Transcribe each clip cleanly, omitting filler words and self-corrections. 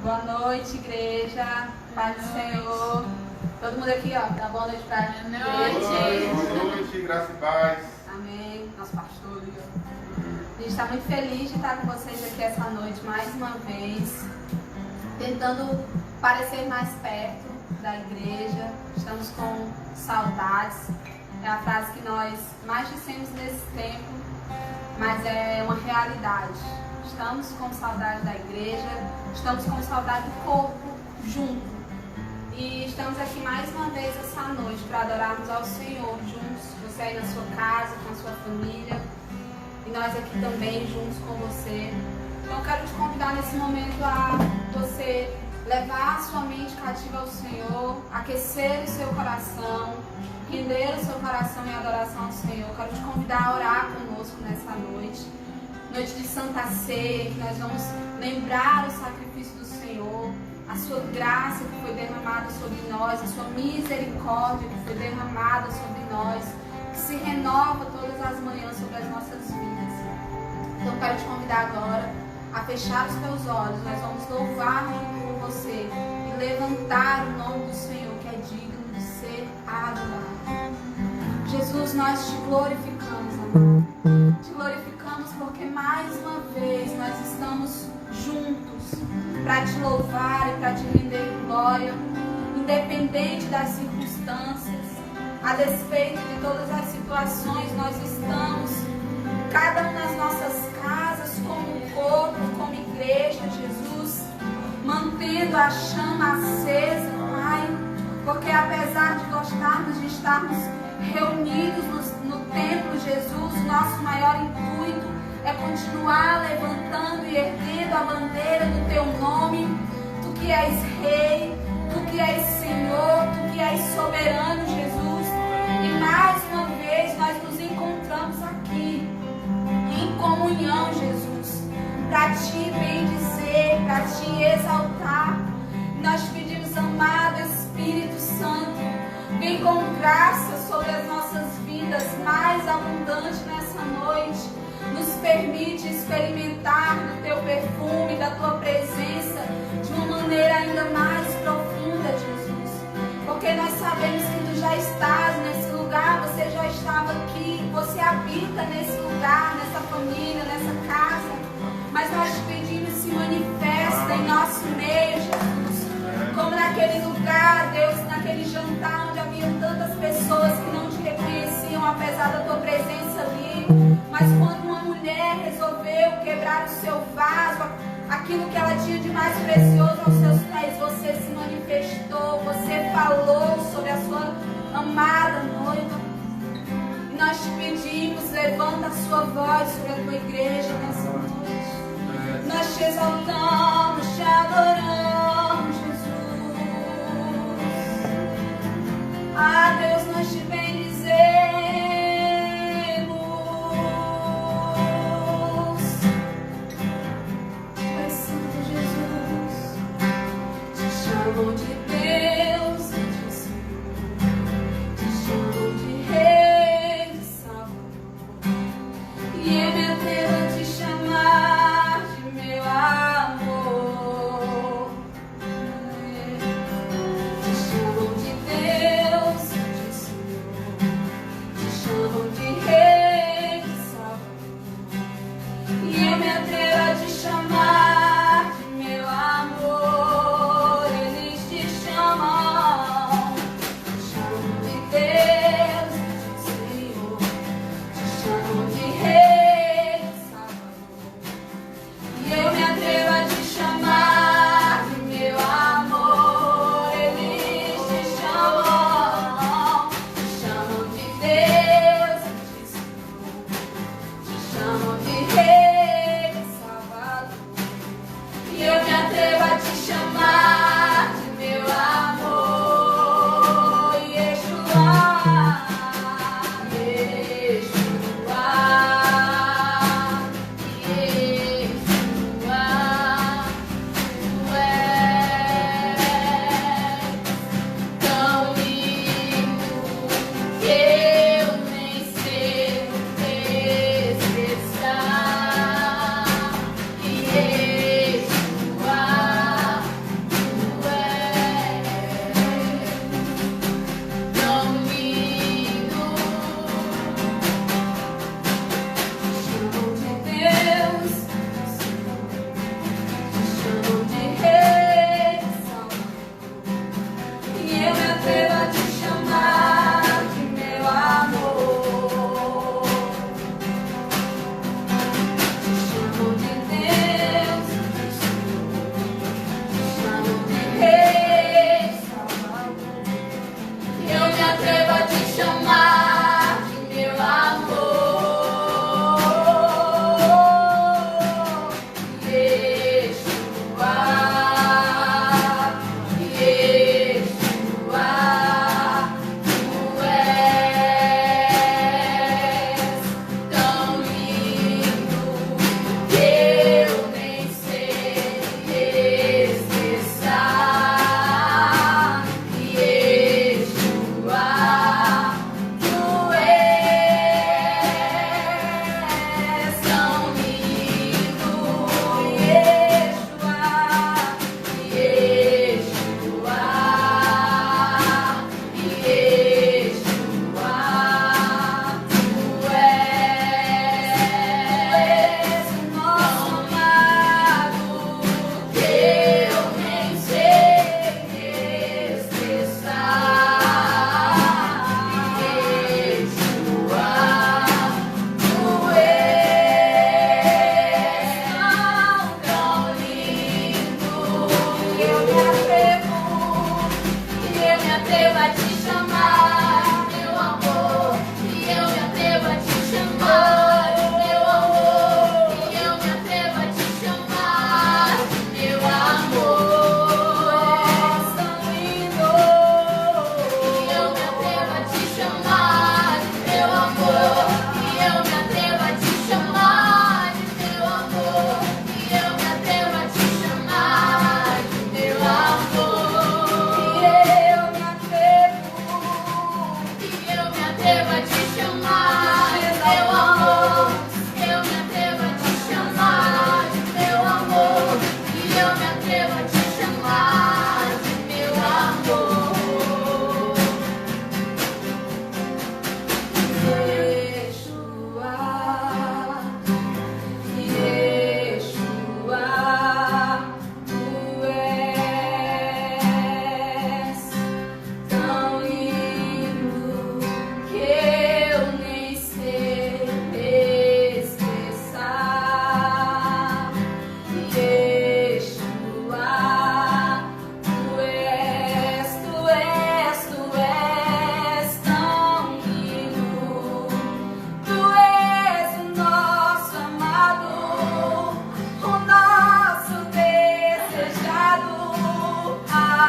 Boa noite, igreja. Paz do Senhor. Todo mundo aqui, ó, dá boa noite pra gente. Boa noite, graça e paz. Amém. Nosso pastor, a gente está muito feliz de estar com vocês aqui essa noite mais uma vez, tentando parecer mais perto da igreja. Estamos com saudades. É a frase que nós mais dissemos nesse tempo, mas é uma realidade. Estamos com saudade da igreja, estamos com saudade do corpo junto. E estamos aqui mais uma vez essa noite para adorarmos ao Senhor juntos. Você aí na sua casa, com a sua família, e nós aqui também juntos com você. Então eu quero te convidar nesse momento a você levar a sua mente cativa ao Senhor, aquecer o seu coração, render o seu coração em adoração ao Senhor. Eu quero te convidar a orar conosco nessa noite. Noite de Santa Ceia, que nós vamos lembrar o sacrifício do Senhor, a sua graça que foi derramada sobre nós, a sua misericórdia que foi derramada sobre nós, que se renova todas as manhãs sobre as nossas vidas. Então quero te convidar agora a fechar os teus olhos. Nós vamos louvar junto com você e levantar o nome do Senhor, que é digno de ser adorado. Jesus, nós te glorificamos, amor. Te glorificamos porque mais uma vez nós estamos juntos para te louvar e para te render glória, independente das circunstâncias, a despeito de todas as situações. Nós estamos, cada um nas nossas casas, como corpo, como igreja, Jesus, mantendo a chama acesa, Pai, porque apesar de gostarmos de estarmos reunidos no templo, Jesus, o nosso maior intuito é continuar levantando e erguendo a bandeira do teu nome. Tu que és Rei, tu que és Senhor, tu que és soberano, Jesus. E mais uma vez nós nos encontramos aqui em comunhão, Jesus, para te bendizer, para te exaltar. Nós te pedimos, amado Espírito Santo, vem com graça sobre as nossas vidas, mais abundante nessa noite. Nos permite experimentar do teu perfume, da tua presença, de uma maneira ainda mais profunda, Jesus. Porque nós sabemos que tu já estás nesse lugar, você já estava aqui, você habita nesse lugar, nessa família, nessa casa. Mas nós te pedimos, se manifesta em nosso meio, Jesus. Como naquele lugar, Deus, naquele jantar onde haviam tantas pessoas que não te reconheciam, apesar da tua presença ali. Mas quando uma mulher resolveu quebrar o seu vaso, aquilo que ela tinha de mais precioso aos seus pés, você se manifestou, você falou sobre a sua amada noiva. E nós te pedimos, levanta a sua voz sobre a tua igreja nessa noite. Nós te exaltamos, te adoramos, Jesus. Ah, Deus, nós te bendizemos. Pai Santo Jesus, te chamam de Deus e de Senhor, te chamam de Rei, de Salvador, e eu me atrevo a te chamar de meu amor.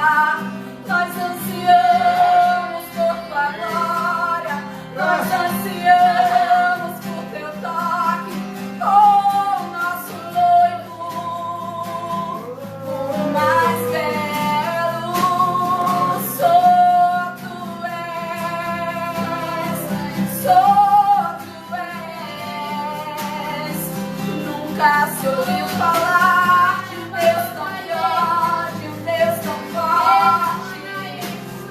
falar. Nós ansiamos por tua glória, nós ansiamos por teu toque, oh nosso noivo, o mais belo, só tu és, nunca se ouviu falar de um Deus tão grande, um Deus tão forte.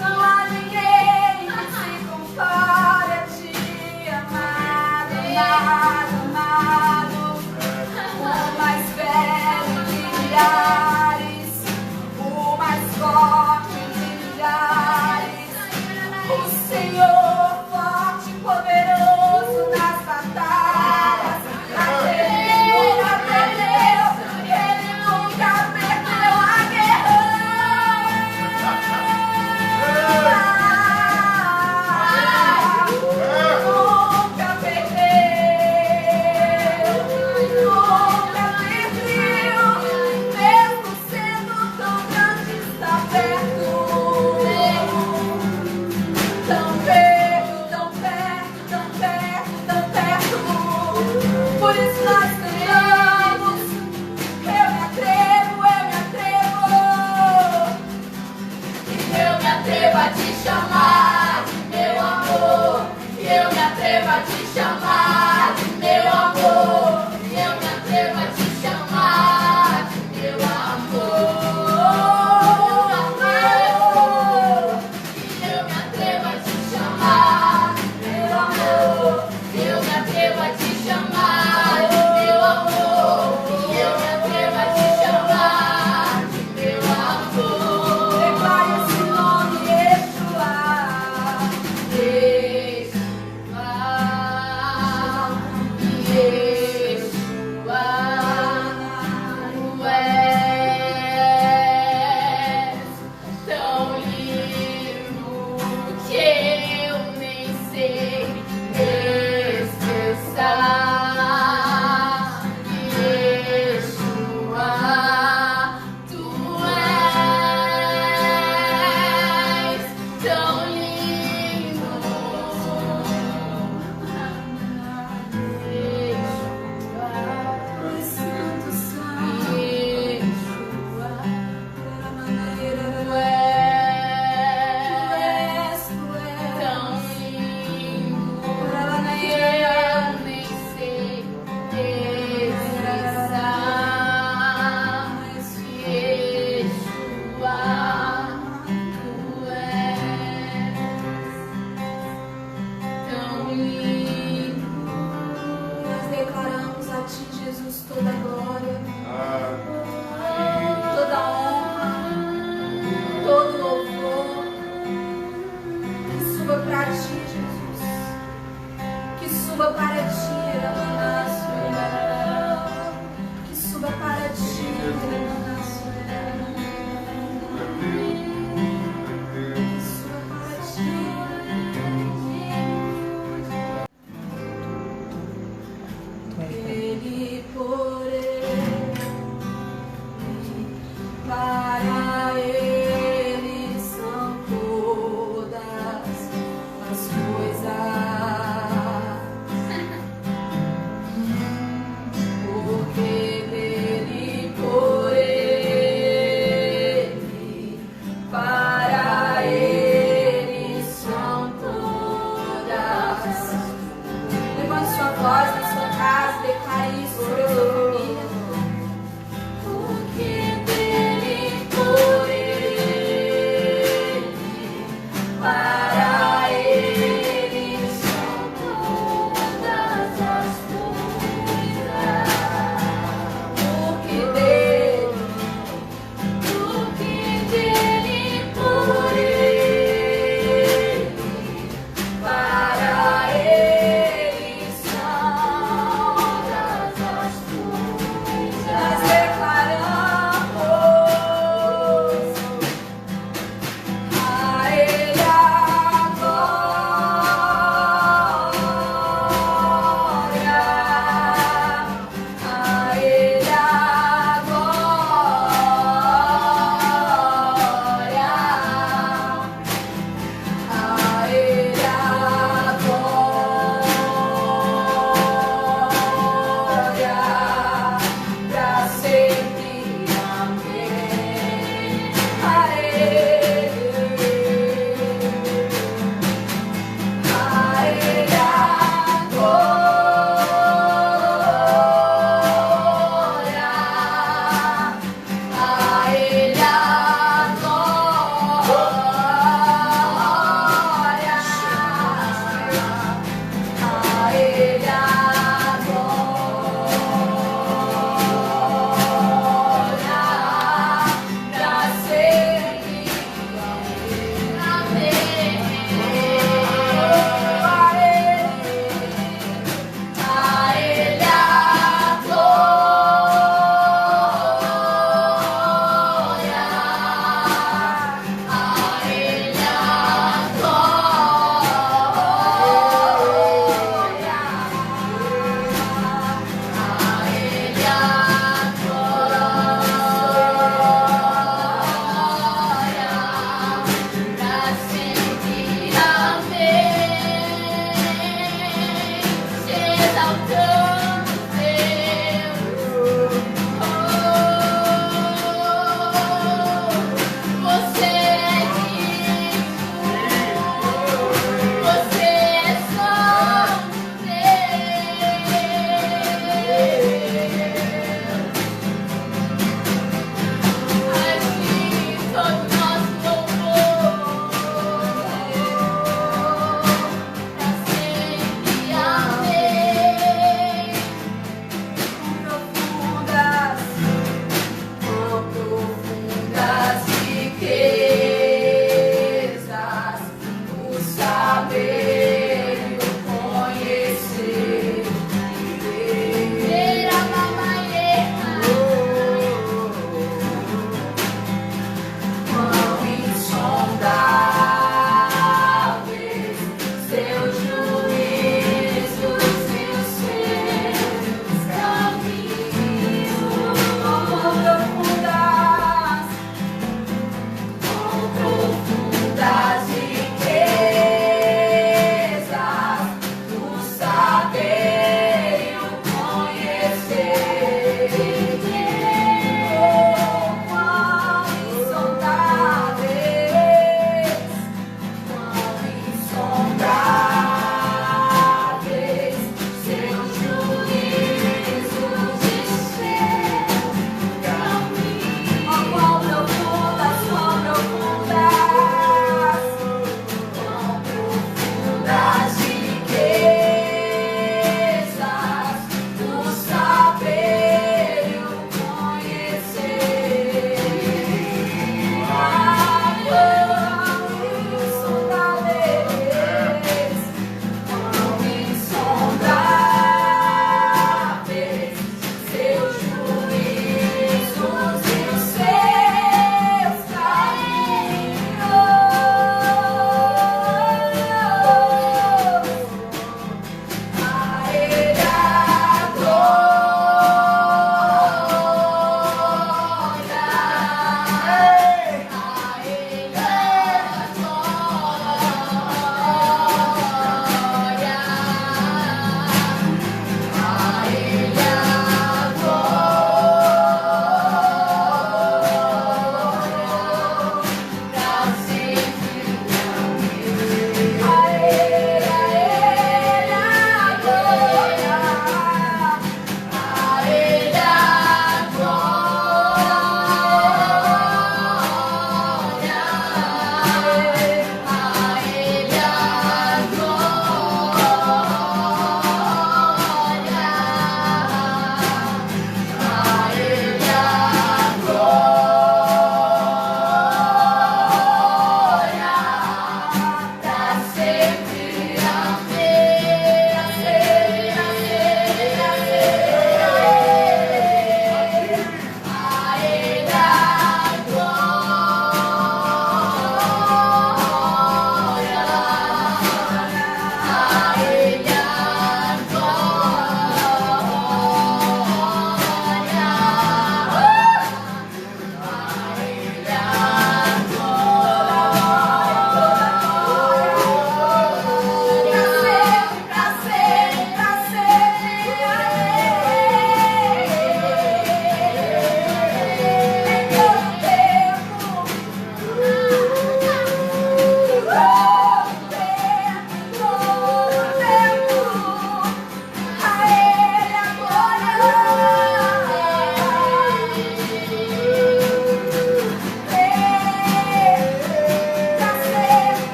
Não há ninguém que se compare a ti, amado, amado, amado. O mais belo de milhares, o mais forte de milhares. O Senhor forte e poderoso nas batalhas. Ele nunca perdeu, ele nunca perdeu a guerra. Nunca perdeu, mesmo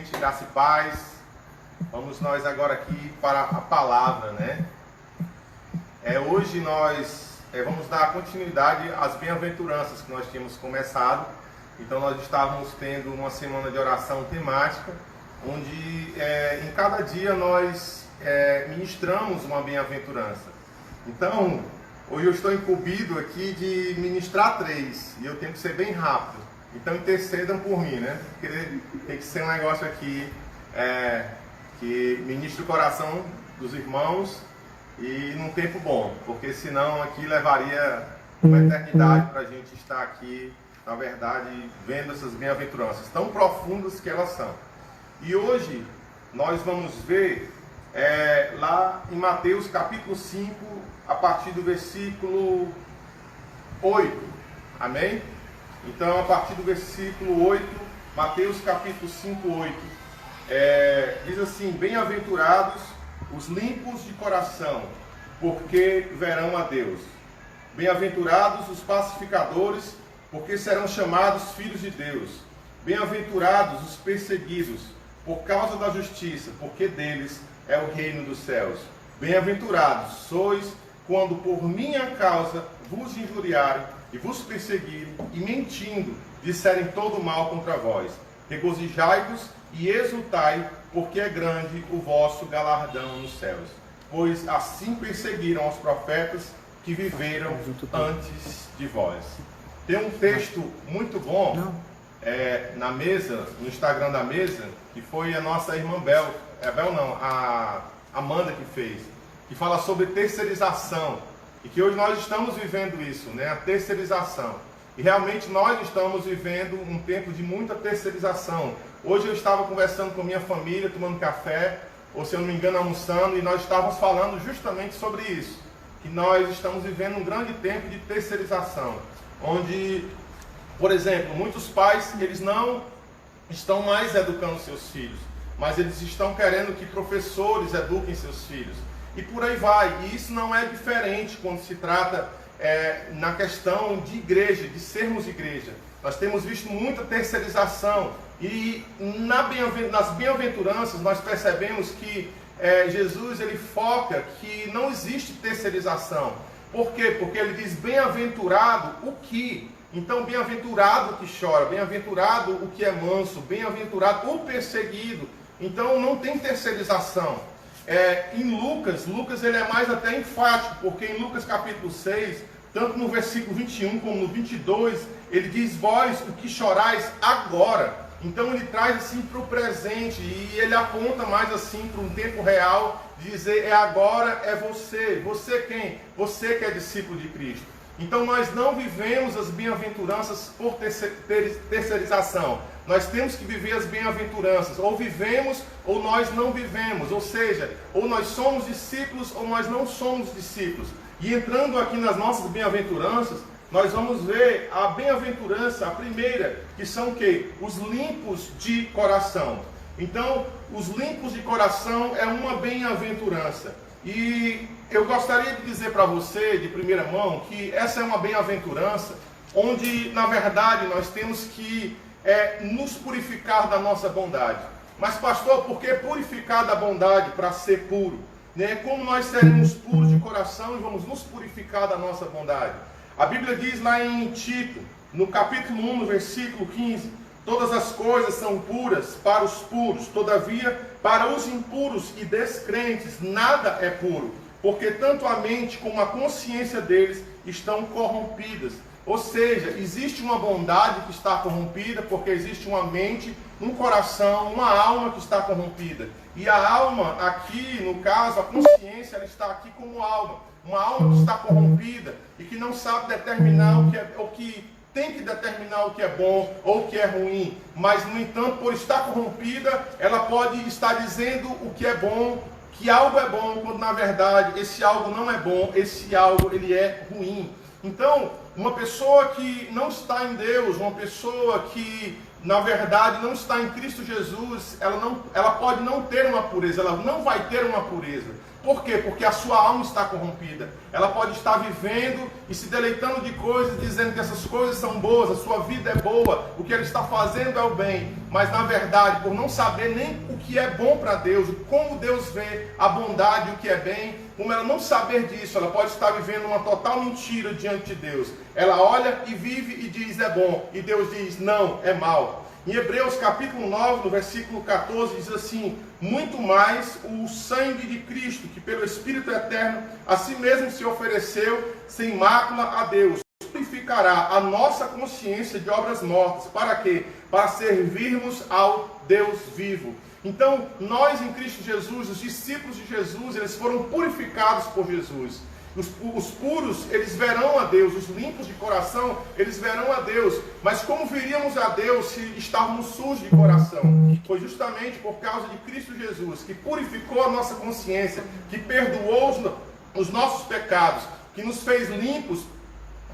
gente, graça e paz. Vamos nós agora aqui para a palavra, né? Hoje nós vamos dar continuidade às bem-aventuranças que nós tínhamos começado. Então nós estávamos tendo uma semana de oração temática, onde em cada dia nós ministramos uma bem-aventurança. Então, hoje eu estou incumbido aqui de ministrar 3, e eu tenho que ser bem rápido. Então intercedam por mim, né? Porque tem que ser um negócio aqui que ministre o coração dos irmãos e num tempo bom, porque senão aqui levaria uma eternidade para a gente estar aqui, na verdade, vendo essas bem-aventuranças tão profundas que elas são. E hoje nós vamos ver lá em Mateus capítulo 5, a partir do versículo 8. Amém? Então, a partir do versículo 8, Mateus capítulo 5, 8, diz assim: bem-aventurados os limpos de coração, porque verão a Deus. Bem-aventurados os pacificadores, porque serão chamados filhos de Deus. Bem-aventurados os perseguidos, por causa da justiça, porque deles é o reino dos céus. Bem-aventurados sois, quando por minha causa vos injuriarem e vos perseguirem, e mentindo, disserem todo mal contra vós. Regozijai-vos e exultai, porque é grande o vosso galardão nos céus. Pois assim perseguiram os profetas que viveram antes de vós. Tem um texto muito bom na mesa, no Instagram da mesa, que foi a nossa irmã a Amanda que fez, que fala sobre terceirização, e que hoje nós estamos vivendo isso, né? A terceirização. E realmente nós estamos vivendo um tempo de muita terceirização. Hoje eu estava conversando com minha família, tomando café, ou se eu não me engano almoçando, e nós estávamos falando justamente sobre isso, que nós estamos vivendo um grande tempo de terceirização, onde, por exemplo, muitos pais, eles não estão mais educando seus filhos, mas eles estão querendo que professores eduquem seus filhos. E por aí vai. E isso não é diferente quando se trata na questão de igreja, de sermos igreja. Nós temos visto muita terceirização. E nas bem-aventuranças nós percebemos que Jesus ele foca que não existe terceirização. Por quê? Porque ele diz bem-aventurado o que? Então, bem-aventurado o que chora, bem-aventurado o que é manso, bem-aventurado o perseguido. Então não tem terceirização. Em Lucas ele é mais até enfático, porque em Lucas capítulo 6, tanto no versículo 21 como no 22, ele diz: vós o que chorais agora. Então ele traz assim para o presente, e ele aponta mais assim para um tempo real, de dizer: é agora, é você. Você quem? Você que é discípulo de Cristo. Então nós não vivemos as bem-aventuranças por terceirização. Nós temos que viver as bem-aventuranças. Ou vivemos ou nós não vivemos. Ou seja, ou nós somos discípulos ou nós não somos discípulos. E entrando aqui nas nossas bem-aventuranças, nós vamos ver a bem-aventurança, a primeira, que são o quê? Os limpos de coração. Então, os limpos de coração é uma bem-aventurança. E eu gostaria de dizer para você, de primeira mão, que essa é uma bem-aventurança onde, na verdade, nós temos que nos purificar da nossa bondade. Mas, pastor, por que purificar da bondade para ser puro? Né? Como nós seremos puros de coração e vamos nos purificar da nossa bondade? A Bíblia diz lá em Tito, no capítulo 1, no versículo 15, todas as coisas são puras para os puros, todavia, para os impuros e descrentes, nada é puro, porque tanto a mente como a consciência deles estão corrompidas. Ou seja, existe uma bondade que está corrompida, porque existe uma mente, um coração, uma alma que está corrompida. E a alma aqui, no caso, a consciência, ela está aqui como alma. Uma alma que está corrompida e que não sabe determinar o que tem que determinar o que é bom ou o que é ruim. Mas, no entanto, por estar corrompida, ela pode estar dizendo o que é bom, que algo é bom, quando na verdade esse algo não é bom, esse algo ele é ruim. Então, uma pessoa que não está em Deus, uma pessoa que na verdade não está em Cristo Jesus, ela pode não ter uma pureza, ela não vai ter uma pureza. Por quê? Porque a sua alma está corrompida. Ela pode estar vivendo e se deleitando de coisas, dizendo que essas coisas são boas, a sua vida é boa, o que ela está fazendo é o bem. Mas na verdade, por não saber nem o que é bom para Deus, como Deus vê a bondade e o que é bem, como ela não saber disso, ela pode estar vivendo uma total mentira diante de Deus. Ela olha e vive e diz é bom, e Deus diz não, é mal. Em Hebreus capítulo 9, no versículo 14, diz assim: muito mais o sangue de Cristo, que pelo Espírito Eterno a si mesmo se ofereceu sem mácula a Deus, purificará a nossa consciência de obras mortas. Para quê? Para servirmos ao Deus vivo. Então, nós em Cristo Jesus, os discípulos de Jesus, eles foram purificados por Jesus. Os puros, eles verão a Deus. Os limpos de coração, eles verão a Deus. Mas como viríamos a Deus se estávamos sujos de coração? Foi justamente por causa de Cristo Jesus, que purificou a nossa consciência, que perdoou os nossos pecados, que nos fez limpos,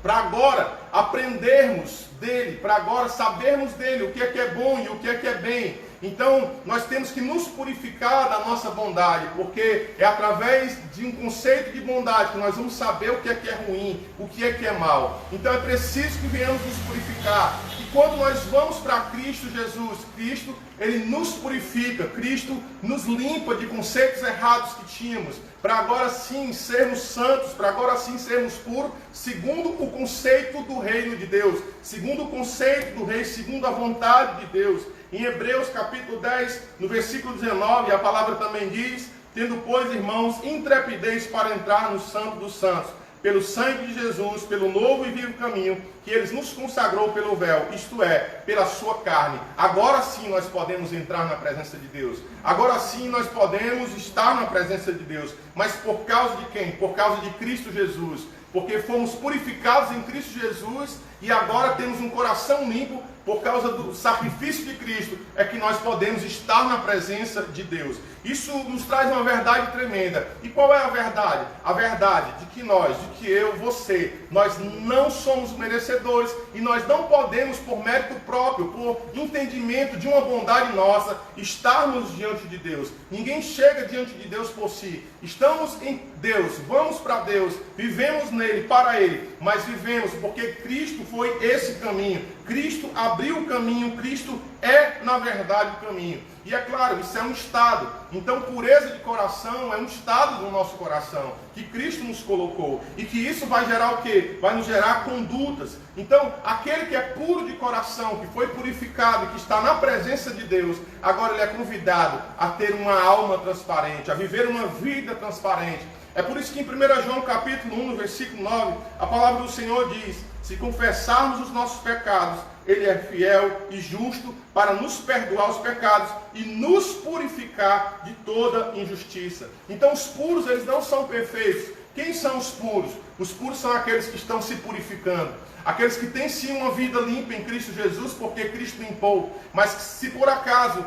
para agora aprendermos dele, para agora sabermos dele o que é bom e o que é bem. Então, nós temos que nos purificar da nossa bondade, porque é através de um conceito de bondade que nós vamos saber o que é ruim, o que é mal. Então, é preciso que venhamos nos purificar. E quando nós vamos para Cristo Jesus, Cristo, Ele nos purifica, Cristo nos limpa de conceitos errados que tínhamos, para agora sim sermos santos, para agora sim sermos puros, segundo o conceito do reino de Deus, segundo o conceito do rei, segundo a vontade de Deus. Em Hebreus capítulo 10, no versículo 19, a palavra também diz: tendo, pois, irmãos, intrepidez para entrar no Santo dos Santos, pelo sangue de Jesus, pelo novo e vivo caminho, que Ele nos consagrou pelo véu, isto é, pela sua carne. Agora sim nós podemos entrar na presença de Deus. Agora sim nós podemos estar na presença de Deus. Mas por causa de quem? Por causa de Cristo Jesus. Porque fomos purificados em Cristo Jesus e agora temos um coração limpo. Por causa do sacrifício de Cristo é que nós podemos estar na presença de Deus. Isso nos traz uma verdade tremenda. E qual é a verdade? A verdade de que nós, de que eu, você, nós não somos merecedores e nós não podemos, por mérito próprio, por entendimento de uma bondade nossa, estarmos diante de Deus. Ninguém chega diante de Deus por si. Estamos em Deus, vamos para Deus, vivemos nele, para Ele, mas vivemos porque Cristo foi esse caminho. Cristo abriu o caminho, Cristo é, na verdade, o caminho. E é claro, isso é um estado. Então, pureza de coração é um estado do nosso coração, que Cristo nos colocou. E que isso vai gerar o quê? Vai nos gerar condutas. Então, aquele que é puro de coração, que foi purificado, que está na presença de Deus, agora ele é convidado a ter uma alma transparente, a viver uma vida transparente. É por isso que em 1 João capítulo 1, no versículo 9, a palavra do Senhor diz: se confessarmos os nossos pecados, Ele é fiel e justo para nos perdoar os pecados e nos purificar de toda injustiça. Então os puros, eles não são perfeitos. Quem são os puros? Os puros são aqueles que estão se purificando. Aqueles que têm sim uma vida limpa em Cristo Jesus, porque Cristo limpou. Mas se por acaso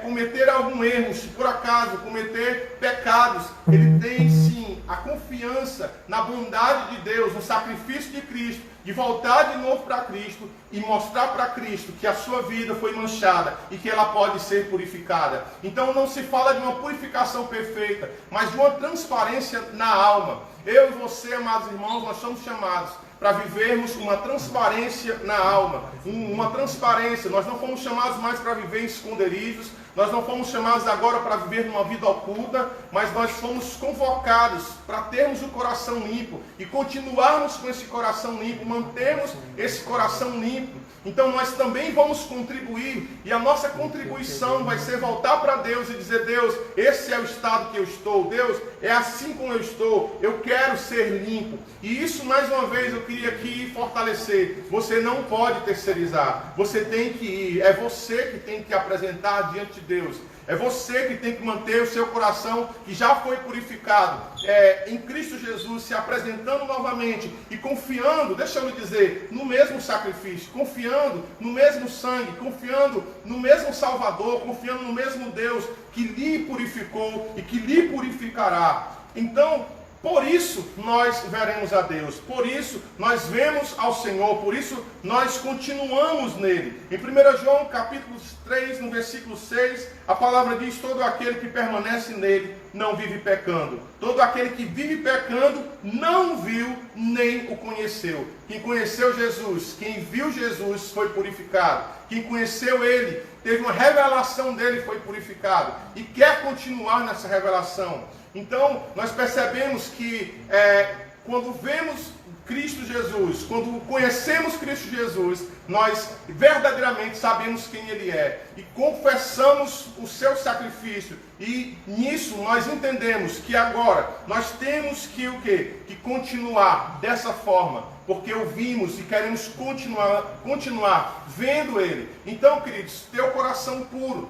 cometer algum erro, se por acaso cometer pecados, ele tem sim a confiança na bondade de Deus, no sacrifício de Cristo, de voltar de novo para Cristo e mostrar para Cristo que a sua vida foi manchada e que ela pode ser purificada. Então não se fala de uma purificação perfeita, mas de uma transparência na alma. Eu e você, amados irmãos, nós somos chamados para vivermos uma transparência na alma, uma transparência. Nós não fomos chamados mais para viver em esconderijos, nós não fomos chamados agora para viver numa vida oculta, mas nós fomos convocados para termos o coração limpo e continuarmos com esse coração limpo, mantermos esse coração limpo. Então nós também vamos contribuir, e a nossa contribuição vai ser voltar para Deus e dizer: Deus, esse é o estado que eu estou, Deus, é assim como eu estou, eu quero ser limpo. E isso, mais uma vez, eu queria aqui fortalecer: você não pode terceirizar, você tem que ir, é você que tem que apresentar diante de Deus. É você que tem que manter o seu coração, que já foi purificado, em Cristo Jesus, se apresentando novamente e confiando, deixa eu lhe dizer, no mesmo sacrifício, confiando no mesmo sangue, confiando no mesmo Salvador, confiando no mesmo Deus que lhe purificou e que lhe purificará. Então, por isso nós veremos a Deus, por isso nós vemos ao Senhor, por isso nós continuamos nele. Em 1 João capítulo 3, no versículo 6, a palavra diz: todo aquele que permanece nele não vive pecando. Todo aquele que vive pecando não viu nem o conheceu. Quem conheceu Jesus, quem viu Jesus foi purificado. Quem conheceu ele, teve uma revelação dele, foi purificado. E quer continuar nessa revelação. Então, nós percebemos que quando vemos Cristo Jesus, quando conhecemos Cristo Jesus, nós verdadeiramente sabemos quem Ele é. E confessamos o seu sacrifício. E nisso nós entendemos que agora nós temos que o quê? Que continuar dessa forma. Porque ouvimos e queremos continuar vendo Ele. Então, queridos, ter o coração puro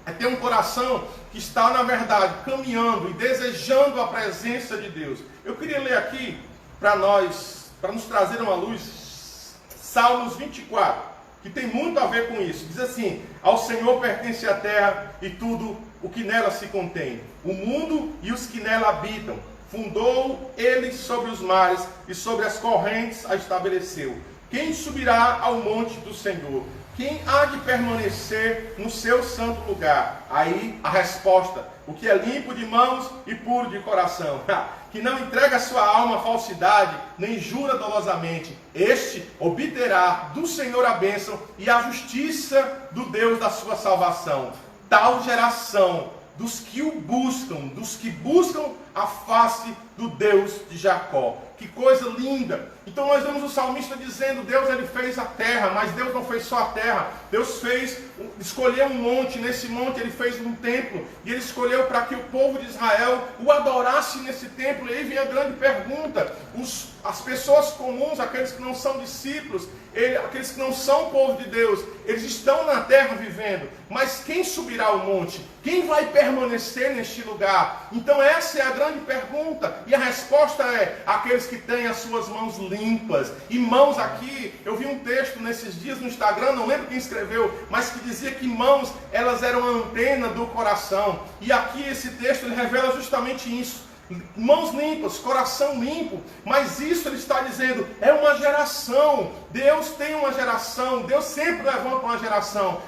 é ter um coração que está, na verdade, caminhando e desejando a presença de Deus. Eu queria ler aqui para nos trazer uma luz, Salmos 24, que tem muito a ver com isso. Diz assim: ao Senhor pertence a terra e tudo o que nela se contém, o mundo e os que nela habitam. Fundou ele sobre os mares e sobre as correntes a estabeleceu. Quem subirá ao monte do Senhor? Quem há de permanecer no seu santo lugar? Aí a resposta: o que é limpo de mãos e puro de coração, que não entrega a sua alma à falsidade, nem jura dolosamente, este obterá do Senhor a bênção e a justiça do Deus da sua salvação. Tal geração dos que o buscam, dos que buscam a face do Deus de Jacó. Que coisa linda! Então nós vemos o salmista dizendo: Deus, ele fez a terra, mas Deus não fez só a terra. Deus escolheu um monte, nesse monte ele fez um templo, e ele escolheu para que o povo de Israel o adorasse nesse templo. E aí vem a grande pergunta: as pessoas comuns, aqueles que não são discípulos, aqueles que não são povo de Deus, eles estão na terra vivendo, mas quem subirá ao monte? Quem vai permanecer neste lugar? Então essa é a grande pergunta, e a resposta é: aqueles que têm as suas mãos limpas. E mãos aqui, eu vi um texto nesses dias no Instagram, não lembro quem escreveu, mas que dizia que mãos, elas eram a antena do coração. E aqui esse texto ele revela justamente isso. Mãos limpas, coração limpo. Mas isso ele está dizendo, é uma geração. Deus tem uma geração. Deus sempre levanta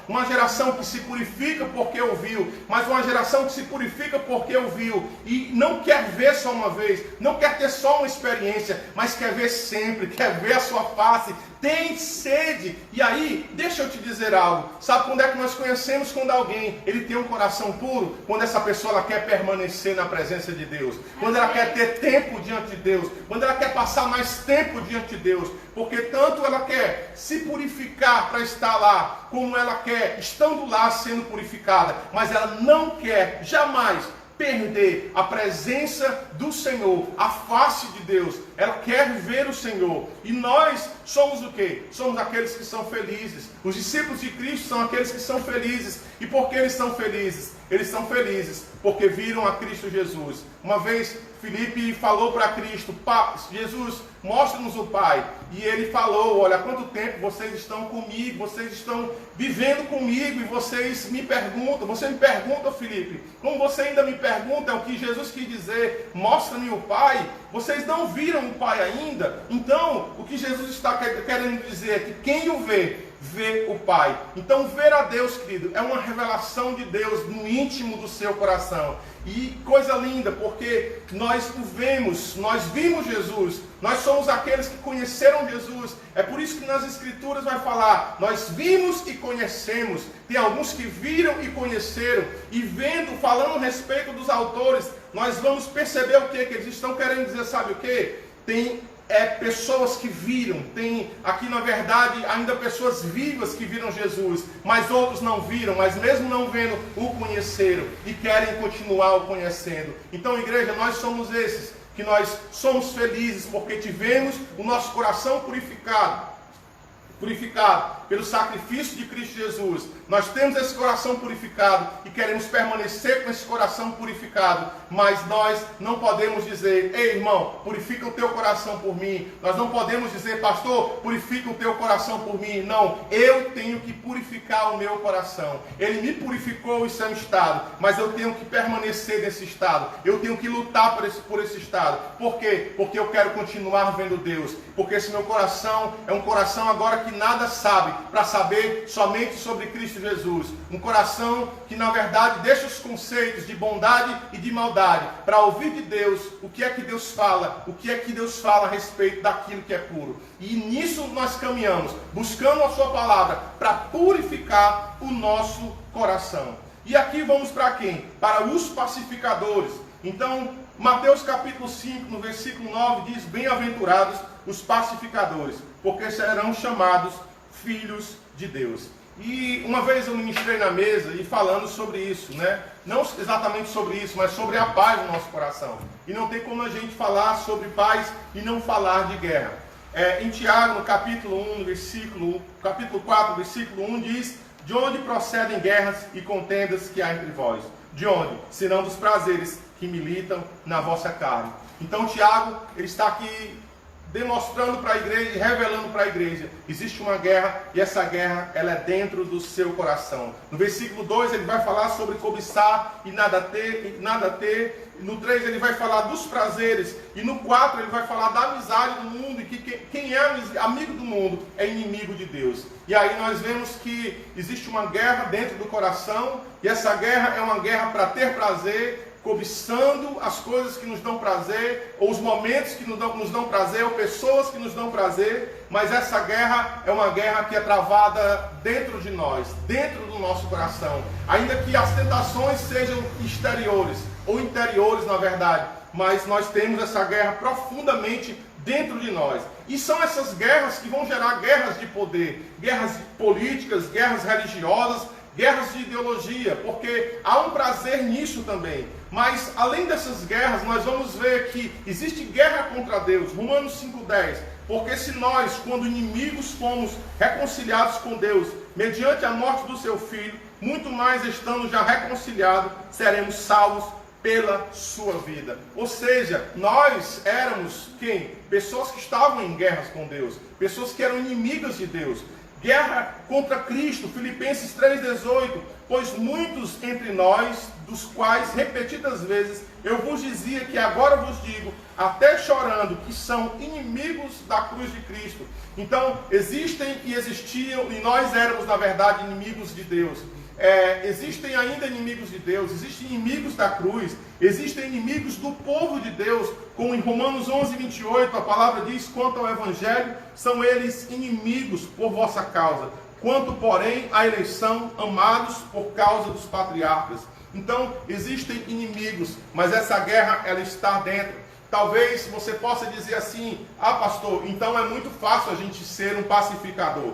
uma geração que se purifica porque ouviu, mas uma geração que se purifica porque ouviu e não quer ver só uma vez, não quer ter só uma experiência, mas quer ver sempre, quer ver a sua face, tem sede. E aí, deixa eu te dizer algo. Sabe quando é que nós conhecemos quando alguém ele tem um coração puro? Quando essa pessoa ela quer permanecer na presença de Deus, quando ela quer ter tempo diante de Deus, quando ela quer passar mais tempo diante de Deus, porque tanto ela quer se purificar para estar lá, como ela quer estando lá sendo purificada, mas ela não quer jamais perder a presença do Senhor, a face de Deus. Ela quer ver o Senhor. E nós somos o quê? Somos aqueles que são felizes. Os discípulos de Cristo são aqueles que são felizes. E por que eles são felizes? Eles são felizes porque viram a Cristo Jesus. Uma vez Filipe falou para Cristo: Jesus, mostra-nos o Pai. E ele falou: olha, há quanto tempo vocês estão comigo, vocês estão vivendo comigo e vocês me perguntam. Você me pergunta, Filipe, como você ainda me pergunta, é o que Jesus quis dizer: mostra-me o Pai. Vocês não viram o Pai ainda? Então, o que Jesus está querendo dizer é que quem o vê o Pai. Então, ver a Deus, querido, é uma revelação de Deus no íntimo do seu coração. E coisa linda, porque nós o vemos, nós vimos Jesus, nós somos aqueles que conheceram Jesus. É por isso que nas Escrituras vai falar: nós vimos e conhecemos. Tem alguns que viram e conheceram, e vendo, falando a respeito dos autores, nós vamos perceber o que eles estão querendo dizer. Sabe o que? Tem pessoas que viram, tem aqui na verdade ainda pessoas vivas que viram Jesus, mas outros não viram, mas mesmo não vendo, o conheceram e querem continuar o conhecendo. Então, igreja, nós somos esses, que nós somos felizes porque tivemos o nosso coração purificado. purificado pelo sacrifício de Cristo Jesus. Nós temos esse coração purificado e queremos permanecer com esse coração purificado, mas nós não podemos dizer: ei, irmão, purifica o teu coração por mim. Nós não podemos dizer: pastor, purifica o teu coração por mim. Não, eu tenho que purificar o meu coração. Ele me purificou, isso é um estado, mas eu tenho que permanecer nesse estado. Eu tenho que lutar por esse estado. Por quê? Porque eu quero continuar vendo Deus. Porque esse meu coração é um coração agora que nada sabe, para saber somente sobre Cristo Jesus. Um coração que na verdade deixa os conceitos de bondade e de maldade para ouvir de Deus o que é que Deus fala, o que é que Deus fala a respeito daquilo que é puro. E nisso nós caminhamos, buscando a sua palavra para purificar o nosso coração. E aqui vamos para quem? Para os pacificadores. Então, Mateus capítulo 5, no versículo 9, diz: bem-aventurados os pacificadores, porque serão chamados filhos de Deus. E uma vez eu ministrei na mesa e falando sobre isso, né? Não exatamente sobre isso, mas sobre a paz no nosso coração. E não tem como a gente falar sobre paz e não falar de guerra. Em Tiago, no capítulo 1, capítulo 4, versículo 1, diz: de onde procedem guerras e contendas que há entre vós? De onde? Senão dos prazeres que militam na vossa carne. Então Tiago, ele está aqui demonstrando para a igreja e revelando para a igreja: existe uma guerra, e essa guerra ela é dentro do seu coração. No versículo 2 ele vai falar sobre cobiçar e nada ter. No 3 ele vai falar dos prazeres, e no 4 ele vai falar da amizade do mundo, e que quem é amigo do mundo é inimigo de Deus. E aí nós vemos que existe uma guerra dentro do coração, e essa guerra é uma guerra para ter prazer, cobiçando as coisas que nos dão prazer, ou os momentos que nos dão prazer, ou pessoas que nos dão prazer. Mas essa guerra é uma guerra que é travada dentro de nós, dentro do nosso coração. Ainda que as tentações sejam exteriores, ou interiores na verdade, mas nós temos essa guerra profundamente dentro de nós. E são essas guerras que vão gerar guerras de poder, guerras políticas, guerras religiosas, guerras de ideologia, porque há um prazer nisso também. Mas além dessas guerras, nós vamos ver que existe guerra contra Deus. Romanos 5,10. Porque se nós, quando inimigos, fomos reconciliados com Deus, mediante a morte do seu Filho, muito mais estando já reconciliados, seremos salvos pela sua vida. Ou seja, nós éramos quem? Pessoas que estavam em guerras com Deus, pessoas que eram inimigas de Deus. Guerra contra Cristo, Filipenses 3,18, pois muitos entre nós, dos quais repetidas vezes eu vos dizia que agora vos digo, até chorando, que são inimigos da cruz de Cristo. Então, existem e existiam, e nós éramos, na verdade, inimigos de Deus. Existem ainda inimigos de Deus, existem inimigos da cruz, existem inimigos do povo de Deus, como em Romanos 11:28 a palavra diz: quanto ao Evangelho, são eles inimigos por vossa causa, quanto porém à eleição, amados por causa dos patriarcas. Então existem inimigos, mas essa guerra ela está dentro. Talvez você possa dizer assim: ah, pastor, então é muito fácil a gente ser um pacificador.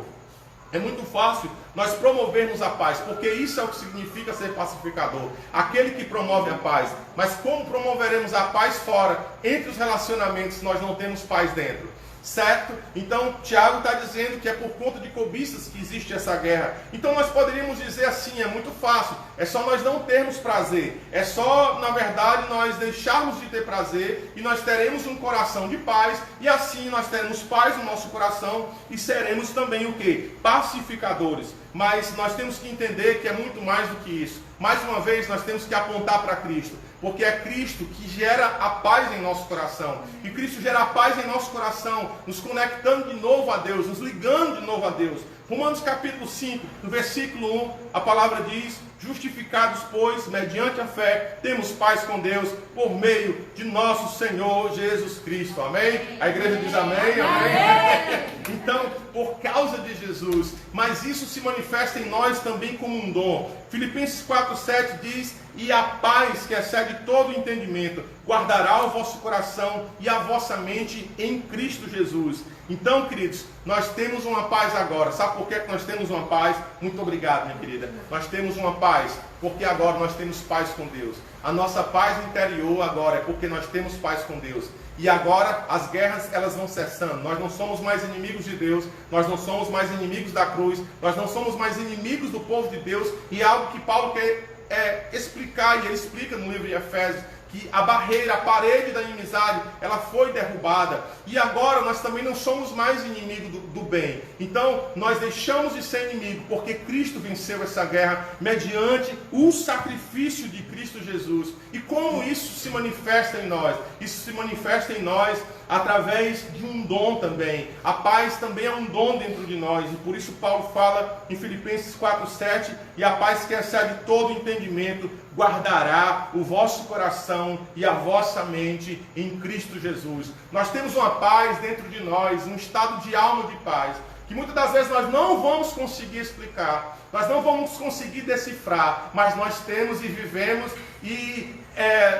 É muito fácil nós promovermos a paz, porque isso é o que significa ser pacificador, aquele que promove a paz. Mas como promoveremos a paz fora, entre os relacionamentos, se nós não temos paz dentro? Certo? Então Tiago está dizendo que é por conta de cobiças que existe essa guerra. Então nós poderíamos dizer assim: é muito fácil, é só nós não termos prazer, é só na verdade nós deixarmos de ter prazer, e nós teremos um coração de paz, e assim nós teremos paz no nosso coração, e seremos também o que? Pacificadores. Mas nós temos que entender que é muito mais do que isso. Mais uma vez nós temos que apontar para Cristo, porque é Cristo que gera a paz em nosso coração. E Cristo gera a paz em nosso coração, nos conectando de novo a Deus, nos ligando de novo a Deus. Romanos capítulo 5, no versículo 1, a palavra diz: justificados, pois, mediante a fé, temos paz com Deus, por meio de nosso Senhor Jesus Cristo. Amém? A igreja diz amém? Amém? Então, por causa de Jesus, mas isso se manifesta em nós também como um dom. Filipenses 4,7 diz: e a paz que excede todo entendimento guardará o vosso coração e a vossa mente em Cristo Jesus. Então, queridos, nós temos uma paz agora. Sabe por que nós temos uma paz? Muito obrigado, minha querida. Nós temos uma paz porque agora nós temos paz com Deus. A nossa paz interior agora é porque nós temos paz com Deus. e agora as guerras elas vão cessando. Nós não somos mais inimigos de Deus, nós não somos mais inimigos da cruz, nós não somos mais inimigos do povo de Deus, e é algo que Paulo quer explicar, e ele explica no livro de Efésios, que a barreira, a parede da inimizade, ela foi derrubada. E agora nós também não somos mais inimigos do bem. Então nós deixamos de ser inimigo, porque Cristo venceu essa guerra mediante o sacrifício de Cristo Jesus. E como isso se manifesta em nós? Isso se manifesta em nós através de um dom também. A paz também é um dom dentro de nós. E por isso Paulo fala em Filipenses 4:7, e a paz que excede todo entendimento guardará o vosso coração e a vossa mente em Cristo Jesus. Nós temos uma paz dentro de nós, um estado de alma de paz, que muitas das vezes nós não vamos conseguir explicar, nós não vamos conseguir decifrar, mas nós temos e vivemos, e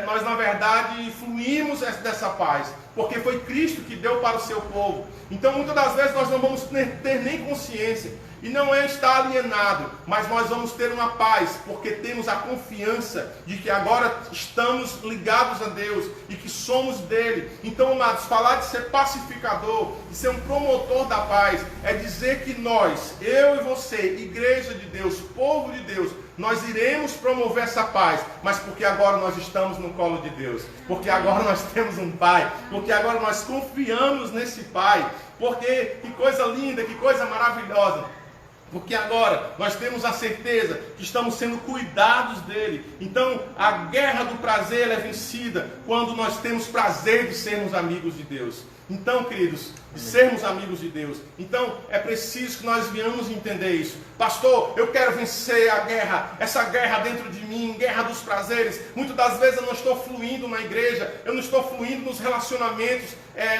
nós na verdade fluímos dessa paz, porque foi Cristo que deu para o seu povo. Então muitas das vezes nós não vamos ter nem consciência, e não é estar alienado, mas nós vamos ter uma paz, porque temos a confiança de que agora estamos ligados a Deus e que somos dele. Então, amados, falar de ser pacificador, de ser um promotor da paz, é dizer que nós, eu e você, igreja de Deus, povo de Deus, nós iremos promover essa paz, mas porque agora nós estamos no colo de Deus, porque agora nós temos um Pai, porque agora nós confiamos nesse Pai, porque que coisa linda, que coisa maravilhosa. Porque agora nós temos a certeza que estamos sendo cuidados dele. Então a guerra do prazer é vencida quando nós temos prazer de sermos amigos de Deus. Então, queridos, de sermos amigos de Deus. Então é preciso que nós venhamos entender isso. Pastor, eu quero vencer a guerra, essa guerra dentro de mim, guerra dos prazeres. Muitas das vezes eu não estou fluindo na igreja, eu não estou fluindo nos relacionamentos,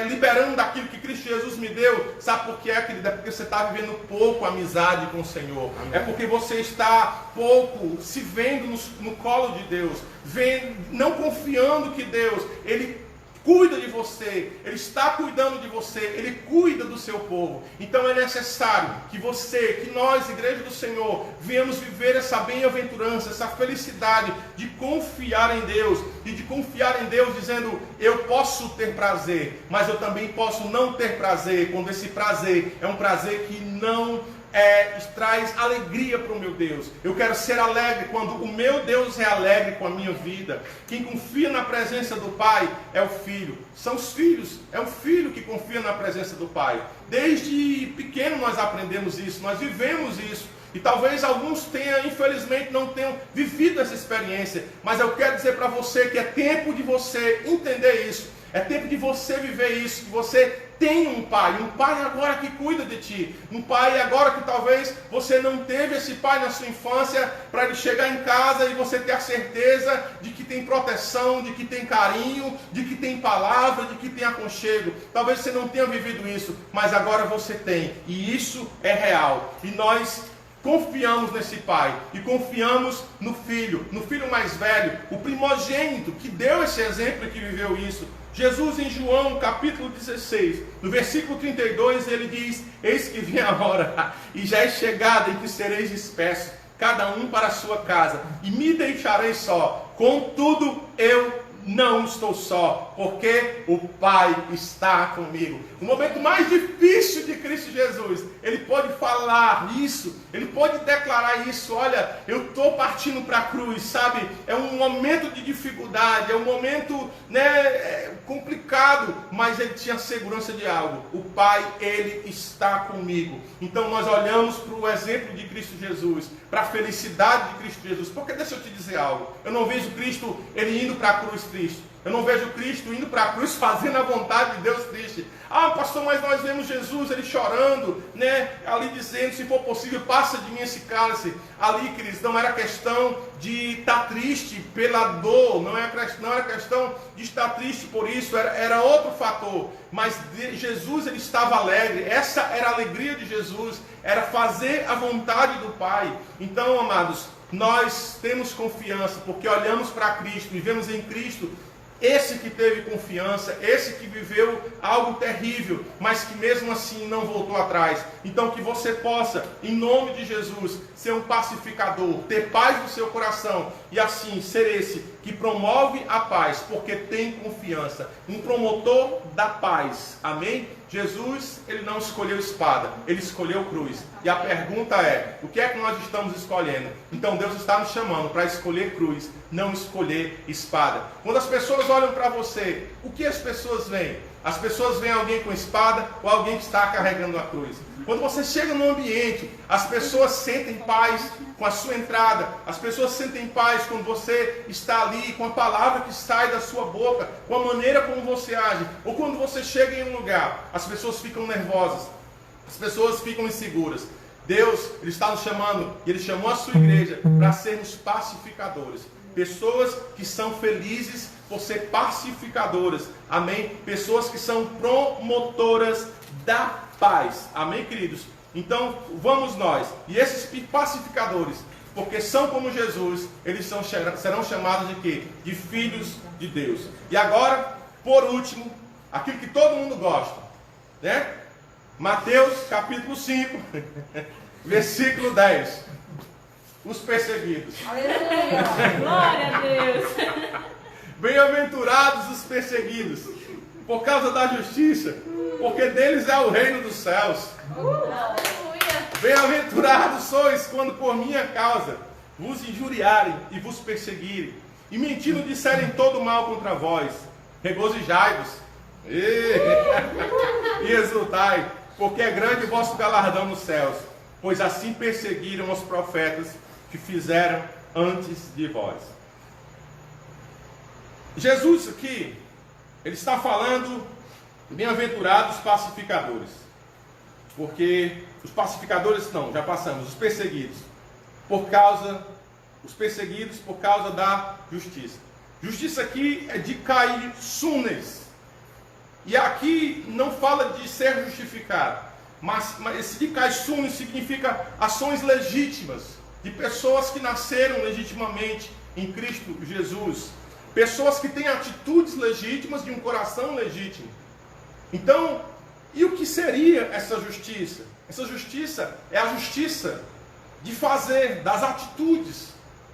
liberando daquilo que Cristo Jesus me deu. Sabe por quê, querido? É porque você está vivendo pouco amizade com o Senhor. Amém. É porque você está pouco se vendo no colo de Deus, não confiando que Deus, Ele cuida de você, Ele está cuidando de você, Ele cuida do seu povo. Então é necessário que nós, igreja do Senhor, venhamos viver essa bem-aventurança, essa felicidade de confiar em Deus, e de confiar em Deus dizendo, eu posso ter prazer, mas eu também posso não ter prazer, quando esse prazer é um prazer que não traz alegria para o meu Deus. Eu quero ser alegre quando o meu Deus é alegre com a minha vida. Quem confia na presença do Pai é o Filho. São os filhos, é o Filho que confia na presença do Pai. Desde pequeno nós aprendemos isso, nós vivemos isso. E talvez alguns infelizmente não tenham vivido essa experiência. Mas eu quero dizer para você que é tempo de você entender isso. É tempo de você viver isso, que você tem um pai agora que cuida de ti, um pai agora que talvez você não teve esse pai na sua infância, para ele chegar em casa e você ter a certeza de que tem proteção, de que tem carinho, de que tem palavra, de que tem aconchego. Talvez você não tenha vivido isso, mas agora você tem, e isso é real, e nós confiamos nesse pai, e confiamos no filho mais velho, o primogênito, que deu esse exemplo e que viveu isso. Jesus em João capítulo 16, no versículo 32, ele diz, eis que vem a hora, e já é chegada em que sereis dispersos, cada um para a sua casa, e me deixarei só, contudo eu não estou só, porque o Pai está comigo. O momento mais difícil de Cristo Jesus, Ele pode falar isso, Ele pode declarar isso, olha, eu estou partindo para a cruz, sabe? É um momento de dificuldade, é um momento complicado, mas Ele tinha segurança de algo. O Pai, Ele está comigo. Então nós olhamos para o exemplo de Cristo Jesus, para a felicidade de Cristo Jesus, porque deixa eu te dizer algo, eu não vejo Cristo, Ele indo para a cruz triste. Eu não vejo Cristo indo para a cruz fazendo a vontade de Deus triste. Ah, pastor, mas nós vemos Jesus, ele chorando, ali dizendo, se for possível, passa de mim esse cálice. Ali, queridos, não era questão de estar triste pela dor, não era questão de estar triste por isso, era outro fator. Mas Jesus, ele estava alegre, essa era a alegria de Jesus, era fazer a vontade do Pai. Então, amados, nós temos confiança, porque olhamos para Cristo e vemos em Cristo esse que teve confiança, esse que viveu algo terrível, mas que mesmo assim não voltou atrás. Então que você possa, em nome de Jesus, ser um pacificador, ter paz no seu coração, e assim ser esse que promove a paz, porque tem confiança. Um promotor da paz. Amém? Jesus, ele não escolheu espada, ele escolheu cruz. E a pergunta é, o que é que nós estamos escolhendo? Então Deus está nos chamando para escolher cruz, não escolher espada. Quando as pessoas olham para você, o que as pessoas veem? As pessoas veem alguém com espada ou alguém que está carregando a cruz. Quando você chega no ambiente, as pessoas sentem paz com a sua entrada. As pessoas sentem paz quando você está ali, com a palavra que sai da sua boca, com a maneira como você age. Ou quando você chega em um lugar, as pessoas ficam nervosas, as pessoas ficam inseguras. Deus, ele está nos chamando, e ele chamou a sua igreja para sermos pacificadores. Pessoas que são felizes por ser pacificadoras. Amém? Pessoas que são promotoras da paz. Amém, queridos? Então, vamos nós. E esses pacificadores, porque são como Jesus, eles serão chamados de quê? De filhos de Deus. E agora, por último, aquilo que todo mundo gosta, né? Mateus capítulo 5, versículo 10. Os perseguidos. Aleluia! Glória a Deus! Bem-aventurados os perseguidos, por causa da justiça, porque deles é o reino dos céus. Aleluia! Bem-aventurados sois quando por minha causa vos injuriarem e vos perseguirem, e mentindo disserem todo mal contra vós. Regozijai-vos e exultai, porque é grande o vosso galardão nos céus, pois assim perseguiram os profetas que fizeram antes de vós. Jesus aqui, ele está falando, bem-aventurados pacificadores, porque os pacificadores não, já passamos, os perseguidos por causa da justiça. Justiça aqui é de cair sunes, e aqui não fala de ser justificado, mas esse de cair sunes significa ações legítimas, de pessoas que nasceram legitimamente em Cristo Jesus. Pessoas que têm atitudes legítimas de um coração legítimo. Então, e o que seria essa justiça? Essa justiça é a justiça de fazer, das atitudes,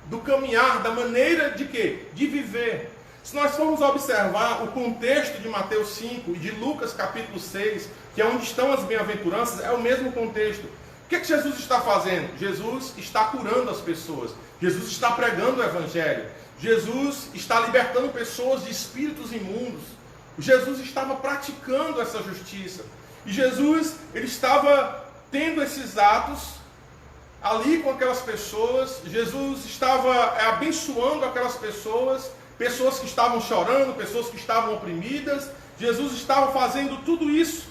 do caminhar, da maneira de quê? De viver. Se nós formos observar o contexto de Mateus 5 e de Lucas capítulo 6, que é onde estão as bem-aventuranças, é o mesmo contexto. O que é que Jesus está fazendo? Jesus está curando as pessoas. Jesus está pregando o Evangelho. Jesus está libertando pessoas de espíritos imundos. Jesus estava praticando essa justiça. E Jesus, ele estava tendo esses atos ali com aquelas pessoas. Jesus estava abençoando aquelas pessoas, pessoas que estavam chorando, pessoas que estavam oprimidas. Jesus estava fazendo tudo isso.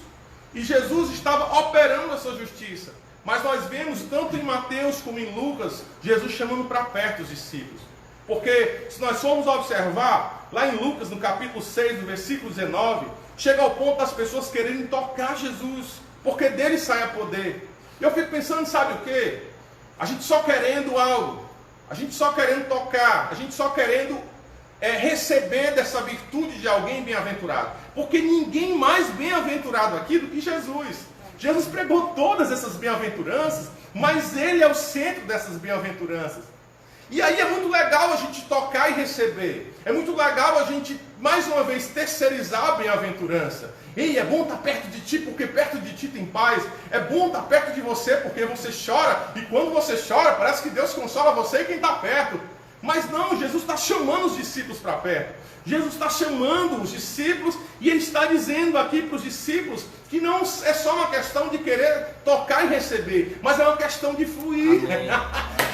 E Jesus estava operando essa justiça. Mas nós vemos, tanto em Mateus como em Lucas, Jesus chamando para perto os discípulos. Porque, se nós formos observar, lá em Lucas, no capítulo 6, no versículo 19, chega ao ponto das pessoas quererem tocar Jesus, porque dele sai poder. E eu fico pensando, sabe o quê? A gente só querendo algo, a gente só querendo tocar, a gente só querendo receber dessa virtude de alguém bem-aventurado. Porque ninguém mais bem-aventurado aqui do que Jesus. Jesus pregou todas essas bem-aventuranças, mas ele é o centro dessas bem-aventuranças. E aí é muito legal a gente tocar e receber. É muito legal a gente, mais uma vez, terceirizar a bem-aventurança. Ei, é bom estar perto de ti, porque perto de ti tem paz. É bom estar perto de você, porque você chora. E quando você chora, parece que Deus consola você e quem está perto. Mas não, Jesus está chamando os discípulos para perto. Jesus está chamando os discípulos e ele está dizendo aqui para os discípulos que não é só uma questão de querer tocar e receber, mas é uma questão de fluir.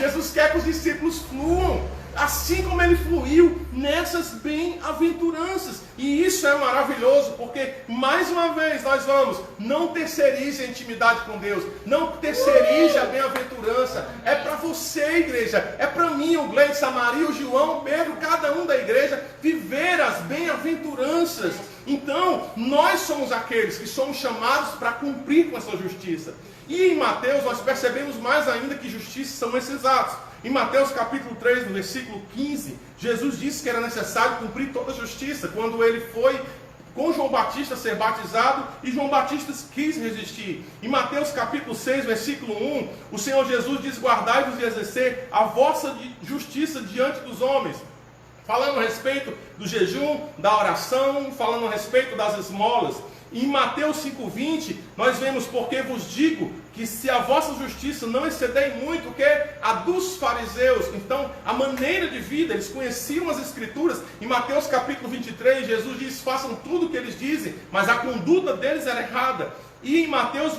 Jesus quer que os discípulos fluam, assim como ele fluiu nessas bem-aventuranças. E isso é maravilhoso, porque mais uma vez nós vamos, não terceirize a intimidade com Deus, não terceirize a bem-aventurança. É para você, igreja, é para mim, o Gleide, Samaria, o João, o Pedro, cada um da igreja, viver as bem-aventuranças. Então, nós somos aqueles que somos chamados para cumprir com essa justiça. E em Mateus nós percebemos mais ainda que justiça são esses atos. Em Mateus capítulo 3, no versículo 15, Jesus disse que era necessário cumprir toda a justiça, quando ele foi com João Batista ser batizado, e João Batista quis resistir. Em Mateus capítulo 6, versículo 1, o Senhor Jesus diz: guardai-vos de exercer a vossa justiça diante dos homens. falando a respeito do jejum, da oração, falando a respeito das esmolas. Em Mateus 5,20, nós vemos: porque vos digo que se a vossa justiça não exceder muito que a dos fariseus. Então, a maneira de vida, eles conheciam as Escrituras. Em Mateus capítulo 23, Jesus diz: façam tudo o que eles dizem, mas a conduta deles era errada. E em Mateus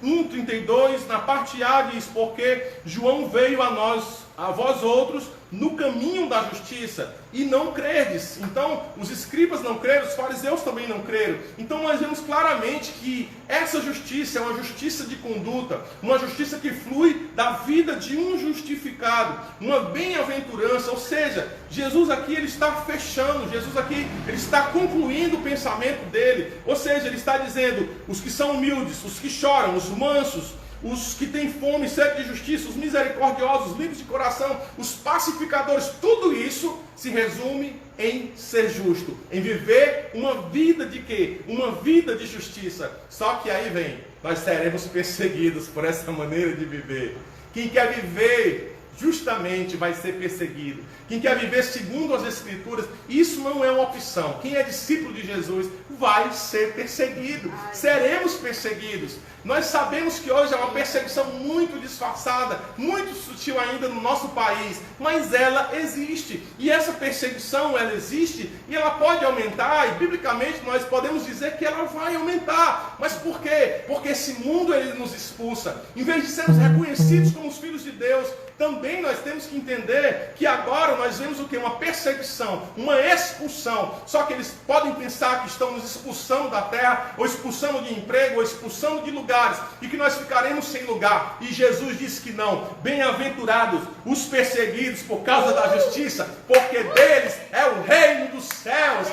21:32, na parte A, diz: porque João veio a nós, a vós outros, no caminho da justiça, e não credes. Então, os escribas não creram, os fariseus também não creram. Então, nós vemos claramente que essa justiça é uma justiça de conduta, uma justiça que flui da vida de um justificado, uma bem-aventurança. Ou seja, Jesus aqui ele está fechando, Jesus aqui ele está concluindo o pensamento dele. Ou seja, ele está dizendo: os que são humildes, os que choram, os mansos, os que têm fome e sede de justiça, os misericordiosos, livres de coração, os pacificadores, tudo isso se resume em ser justo, em viver uma vida de quê? Uma vida de justiça. Só que aí vem: nós seremos perseguidos por essa maneira de viver. Quem quer viver justamente vai ser perseguido. Quem quer viver segundo as Escrituras, isso não é uma opção. Quem é discípulo de Jesus vai ser perseguido. Seremos perseguidos. Nós sabemos que hoje é uma perseguição muito disfarçada, muito sutil ainda no nosso país, mas ela existe. E essa perseguição, ela existe e ela pode aumentar, e biblicamente nós podemos dizer que ela vai aumentar. Mas por quê? Porque esse mundo ele nos expulsa. Em vez de sermos reconhecidos como os filhos de Deus, também nós temos que entender que agora nós vemos o que? Uma perseguição, uma expulsão. Só que eles podem pensar que estão nos expulsando da terra, ou expulsando de emprego, ou expulsando de lugares, e que nós ficaremos sem lugar. E Jesus disse que não. Bem-aventurados os perseguidos por causa da justiça, porque deles é o reino dos céus.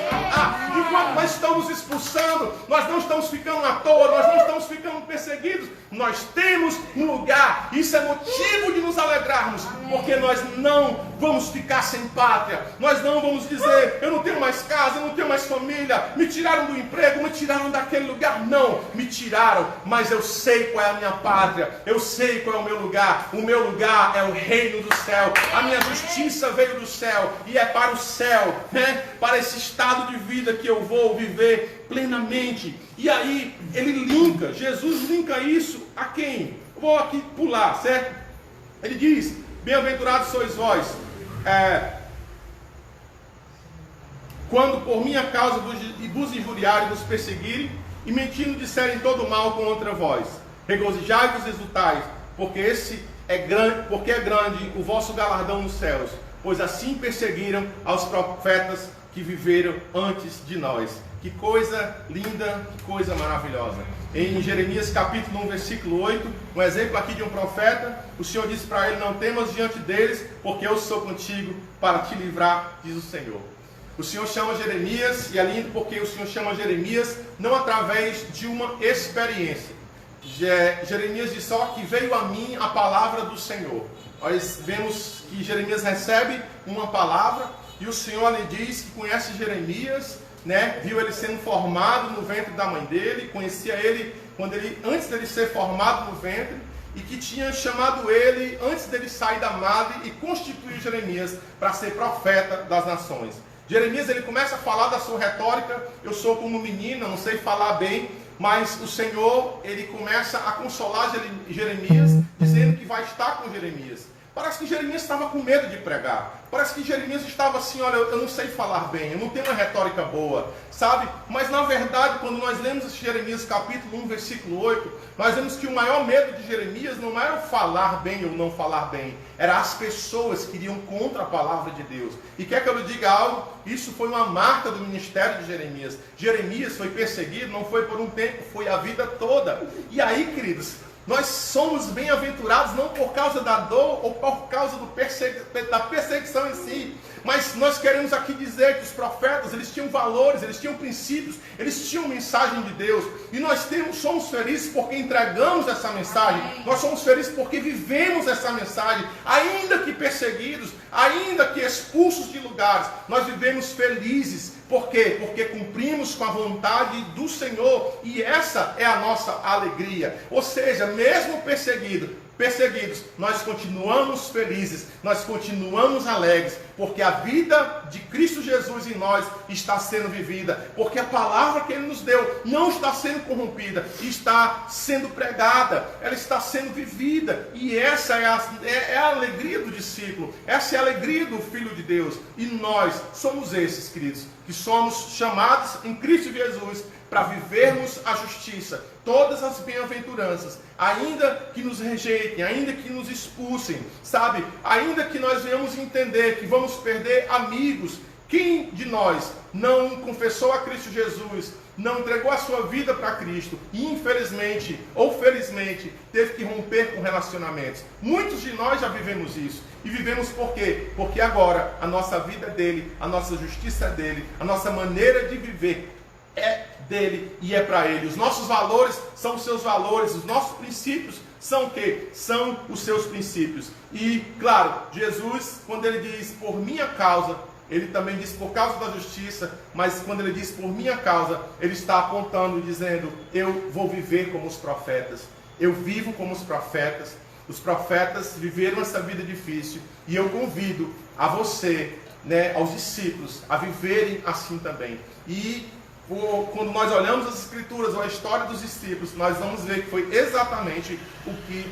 Enquanto nós estamos expulsando, nós não estamos ficando à toa, nós não estamos ficando perseguidos, nós temos um lugar. Isso é motivo de nos alegrarmos, porque nós não vamos ficar sem pátria. Nós não vamos dizer: eu não tenho mais casa, eu não tenho mais família, me tiraram do emprego, me tiraram daquele lugar. Não, me tiraram, mas eu sei qual é a minha pátria, eu sei qual é o meu lugar. O meu lugar é o reino do céu. A minha justiça veio do céu e é para o céu, né? Para esse estado de vida que eu vou viver plenamente. E aí ele linka, Jesus linka isso a quem? Eu vou aqui pular, certo? Ele diz: bem-aventurados sois vós, quando por minha causa vos injuriarem e vos perseguirem, e mentindo disserem todo mal contra vós. Regozijai-vos e exultai, porque é grande o vosso galardão nos céus, pois assim perseguiram aos profetas que viveram antes de nós. Que coisa linda, que coisa maravilhosa. Em Jeremias capítulo 1, versículo 8, um exemplo aqui de um profeta, o Senhor disse para ele: não temas diante deles, porque eu sou contigo para te livrar, diz o Senhor. O Senhor chama Jeremias, e é lindo porque o Senhor chama Jeremias não através de uma experiência. Jeremias diz só que veio a mim a palavra do Senhor. Nós vemos que Jeremias recebe uma palavra, e o Senhor lhe diz que conhece Jeremias, né? Viu ele sendo formado no ventre da mãe dele, conhecia ele antes dele ser formado no ventre, e que tinha chamado ele antes dele sair da madre e constituir Jeremias para ser profeta das nações. Jeremias ele começa a falar da sua retórica: eu sou como menina, não sei falar bem, mas o Senhor ele começa a consolar Jeremias, dizendo que vai estar com Jeremias. Parece que Jeremias estava com medo de pregar. Parece que Jeremias estava assim: olha, eu não sei falar bem, eu não tenho uma retórica boa, sabe? Mas na verdade, quando nós lemos Jeremias capítulo 1, versículo 8, nós vemos que o maior medo de Jeremias não era o falar bem ou não falar bem, eram as pessoas que iriam contra a palavra de Deus. E quer que eu lhe diga algo? Isso foi uma marca do ministério de Jeremias. Jeremias foi perseguido, não foi por um tempo, foi a vida toda. E aí, queridos, nós somos bem-aventurados não por causa da dor ou por causa da perseguição em si, mas nós queremos aqui dizer que os profetas, eles tinham valores, eles tinham princípios, eles tinham mensagem de Deus, e nós somos felizes porque entregamos essa mensagem. Amém. Nós somos felizes porque vivemos essa mensagem, ainda que perseguidos, ainda que expulsos de lugares, nós vivemos felizes. Por quê? Porque cumprimos com a vontade do Senhor, e essa é a nossa alegria. Ou seja, mesmo perseguido, perseguidos, nós continuamos felizes, nós continuamos alegres, porque a vida de Cristo Jesus em nós está sendo vivida, porque a palavra que Ele nos deu não está sendo corrompida, está sendo pregada, ela está sendo vivida, e essa é a alegria do discípulo, essa é a alegria do Filho de Deus, e nós somos esses, queridos, que somos chamados em Cristo Jesus para vivermos a justiça, todas as bem-aventuranças, ainda que nos rejeitem, ainda que nos expulsem, sabe? Ainda que nós venhamos entender que vamos perder amigos. Quem de nós não confessou a Cristo Jesus, não entregou a sua vida para Cristo e infelizmente ou felizmente teve que romper com relacionamentos? Muitos de nós já vivemos isso. E vivemos por quê? Porque agora a nossa vida é dele, a nossa justiça é dele, a nossa maneira de viver é dele e é para ele. Os nossos valores são os seus valores, os nossos princípios são o quê? São os seus princípios. E, claro, Jesus, quando ele diz por minha causa, ele também diz por causa da justiça, mas quando ele diz por minha causa, ele está apontando e dizendo, eu vou viver como os profetas, eu vivo como os profetas viveram essa vida difícil, e eu convido a você, né, aos discípulos, a viverem assim também. E quando nós olhamos as Escrituras ou a história dos discípulos, nós vamos ver que foi exatamente o que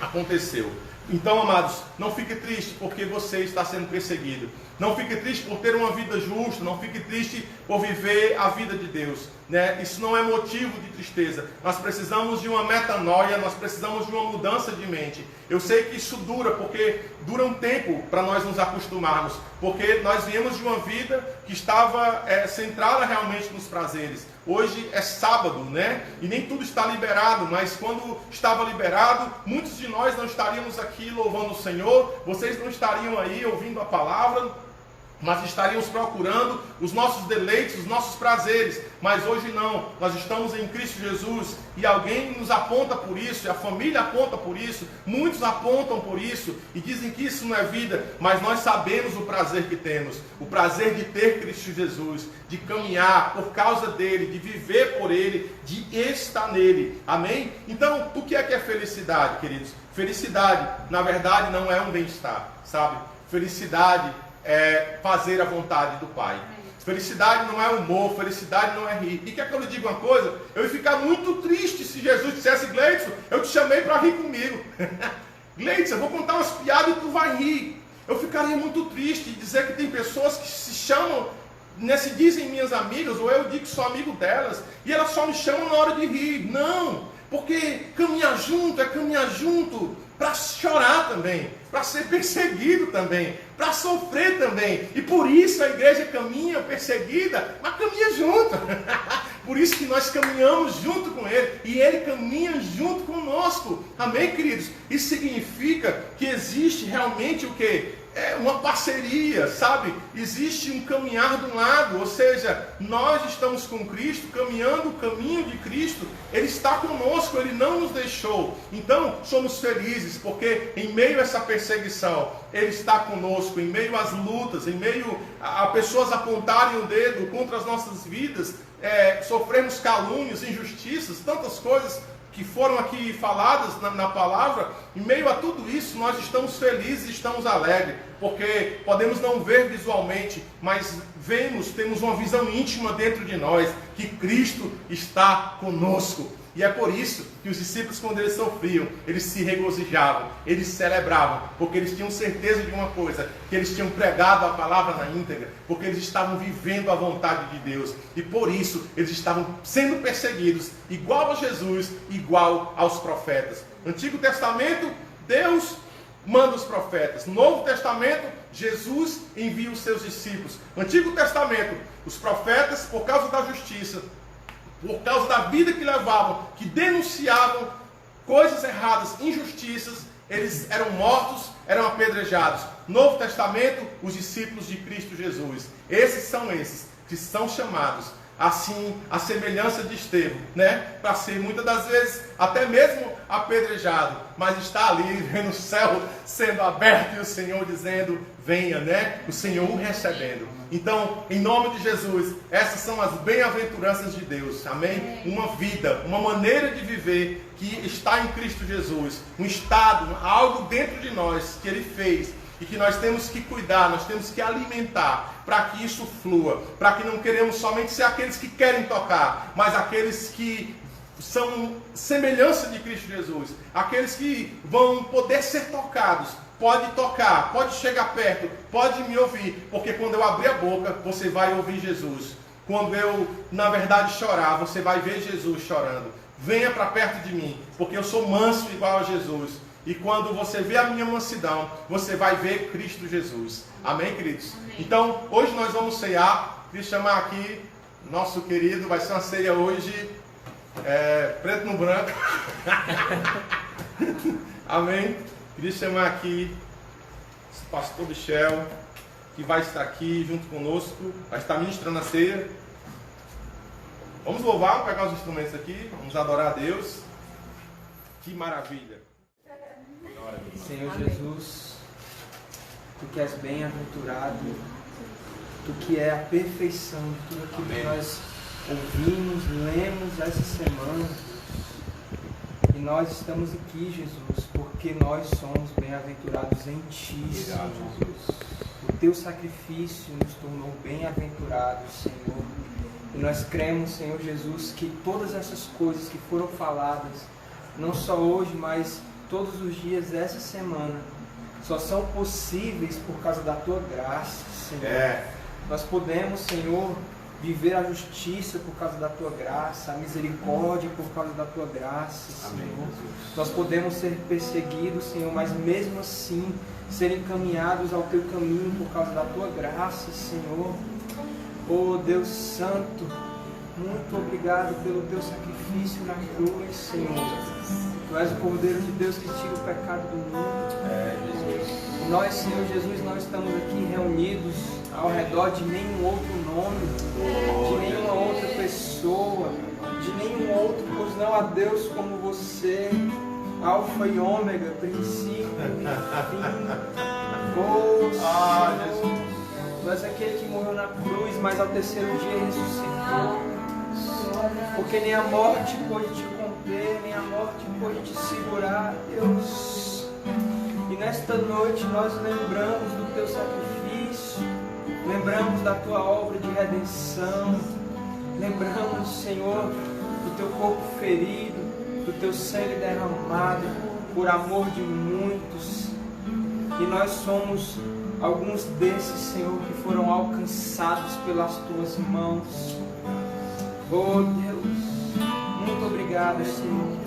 aconteceu. Então, amados, não fique triste porque você está sendo perseguido. Não fique triste por ter uma vida justa. Não fique triste por viver a vida de Deus, né? Isso não é motivo de tristeza. Nós precisamos de uma metanoia, nós precisamos de uma mudança de mente. Eu sei que isso dura, porque dura um tempo para nós nos acostumarmos. Porque nós viemos de uma vida que estava centrada realmente nos prazeres. Hoje é sábado, né? E nem tudo está liberado, mas quando estava liberado, muitos de nós não estaríamos aqui louvando o Senhor, vocês não estariam aí ouvindo a palavra, mas estaríamos procurando os nossos deleites, os nossos prazeres. Mas hoje não, nós estamos em Cristo Jesus e alguém nos aponta por isso, e a família aponta por isso, muitos apontam por isso e dizem que isso não é vida, mas nós sabemos o prazer que temos, o prazer de ter Cristo Jesus, de caminhar por causa dele, de viver por ele, de estar nele, amém? Então, o que é felicidade, queridos? Felicidade, na verdade, não é um bem-estar, sabe? Felicidade é fazer a vontade do Pai. Felicidade não é humor, felicidade não é rir. E quer que eu lhe diga uma coisa? Eu ia ficar muito triste se Jesus dissesse, Gleidson, eu te chamei para rir comigo. Gleidson, eu vou contar umas piadas e tu vai rir. Eu ficaria muito triste de dizer que tem pessoas que se chamam, né, se dizem minhas amigas, ou eu digo que sou amigo delas, e elas só me chamam na hora de rir. Não, porque caminhar junto é caminhar junto para chorar também, para ser perseguido também, para sofrer também. E por isso a igreja caminha perseguida, mas caminha junto. Por isso que nós caminhamos junto com Ele, e Ele caminha junto conosco. Amém, queridos? Isso significa que existe realmente o quê? É uma parceria, sabe? Existe um caminhar de um lado, ou seja, nós estamos com Cristo, caminhando o caminho de Cristo, Ele está conosco, Ele não nos deixou. Então, somos felizes, porque em meio a essa perseguição, Ele está conosco, em meio às lutas, em meio a pessoas apontarem o dedo contra as nossas vidas, sofremos calúnias, injustiças, tantas coisas que foram aqui faladas na palavra. Em meio a tudo isso, nós estamos felizes, estamos alegres, porque podemos não ver visualmente, mas temos uma visão íntima dentro de nós, que Cristo está conosco. E é por isso que os discípulos, quando eles sofriam, eles se regozijavam, eles celebravam, porque eles tinham certeza de uma coisa, que eles tinham pregado a palavra na íntegra, porque eles estavam vivendo a vontade de Deus, e por isso eles estavam sendo perseguidos, igual a Jesus, igual aos profetas. No Antigo Testamento, Deus manda os profetas. No Novo Testamento, Jesus envia os seus discípulos. No Antigo Testamento, os profetas, por causa da justiça, por causa da vida que levavam, que denunciavam coisas erradas, injustiças, eles eram mortos, eram apedrejados. Novo Testamento, os discípulos de Cristo Jesus. Esses que são chamados assim, a semelhança de Estevão, né? Para ser muitas das vezes até mesmo apedrejado, mas está ali vendo o céu sendo aberto e o Senhor dizendo, venha, né? O Senhor o recebendo. Então, em nome de Jesus, essas são as bem-aventuranças de Deus, amém? Uma vida, uma maneira de viver que está em Cristo Jesus, um estado, algo dentro de nós que Ele fez e que nós temos que cuidar, nós temos que alimentar para que isso flua, para que não queremos somente ser aqueles que querem tocar, mas aqueles que são semelhança de Cristo Jesus, aqueles que vão poder ser tocados. Pode tocar, pode chegar perto, pode me ouvir, porque quando eu abrir a boca, você vai ouvir Jesus. Quando eu, na verdade, chorar, você vai ver Jesus chorando. Venha para perto de mim, porque eu sou manso igual a Jesus. E quando você vê a minha mansidão, você vai ver Cristo Jesus. Amém, queridos? Amém. Então, hoje nós vamos ceiar. Queria chamar aqui nosso querido, vai ser uma ceia hoje, preto no branco. Amém? Queria chamar aqui o pastor Michel, que vai estar aqui junto conosco, vai estar ministrando a ceia. Vamos louvar, pegar os instrumentos aqui, vamos adorar a Deus. Que maravilha! Senhor Jesus, Tu que és bem-aventurado, Tu que é a perfeição de tudo aquilo que nós ouvimos, lemos essa semana. E nós estamos aqui, Jesus, porque nós somos bem-aventurados em Ti, Senhor Jesus. O Teu sacrifício nos tornou bem-aventurados, Senhor. E nós cremos, Senhor Jesus, que todas essas coisas que foram faladas, não só hoje, mas todos os dias dessa semana, só são possíveis por causa da Tua graça, Senhor. Nós podemos, Senhor, viver a justiça por causa da Tua graça, a misericórdia por causa da Tua graça, Senhor. Amém. Nós podemos ser perseguidos, Senhor, mas mesmo assim ser encaminhados ao Teu caminho por causa da Tua graça, Senhor. Oh Deus Santo, muito obrigado pelo Teu sacrifício na cruz, Senhor. Tu és o Cordeiro de Deus que tira o pecado do mundo. Jesus. E nós, Senhor Jesus, nós estamos aqui reunidos ao redor de nenhum outro nome, de nenhuma outra pessoa, de nenhum outro, pois não há Deus como você, Alfa e Ômega, princípio e fim. Oh Senhor, Tu és aquele que morreu na cruz, mas ao terceiro dia ressuscitou, porque nem a morte pôde te conter, nem a morte pôde te segurar, Deus. E nesta noite nós lembramos do Teu sacrifício, lembramos da Tua obra de redenção, lembramos, Senhor, do Teu corpo ferido, do Teu sangue derramado por amor de muitos. E nós somos alguns desses, Senhor, que foram alcançados pelas Tuas mãos. Oh Deus, muito obrigado, Senhor.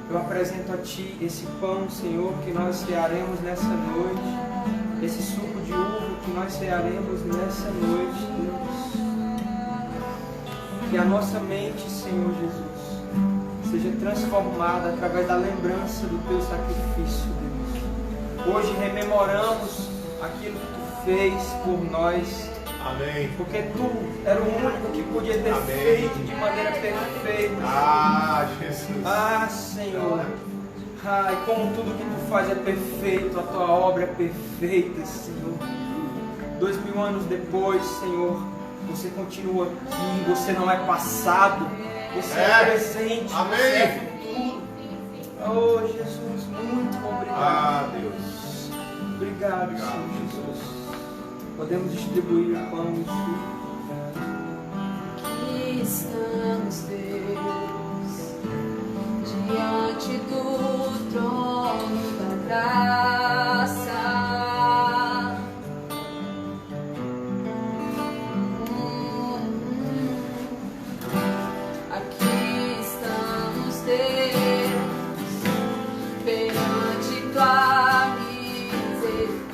Eu apresento a Ti esse pão, Senhor, que nós cearemos nessa noite, esse suco de uva que nós cearemos nessa noite, Deus. Que a nossa mente, Senhor Jesus, seja transformada através da lembrança do Teu sacrifício, Deus. Hoje rememoramos aquilo que Tu fez por nós. Amém. Porque Tu era o único que podia ter feito de maneira perfeita. Ah, Jesus. Ah, Senhor. Ah, e como tudo que Tu faz é perfeito, a Tua obra é perfeita, Senhor. 2000 anos depois, Senhor, Você continua aqui, Você não é passado, Você é presente, Amém. Você é futuro. Oh, Jesus, muito obrigado. Ah, Deus. Obrigado, Senhor Jesus. Podemos distribuir o pão e o suco. Aqui estamos, Deus, diante do trono da graça. Aqui estamos, Deus, perante Tua misericórdia.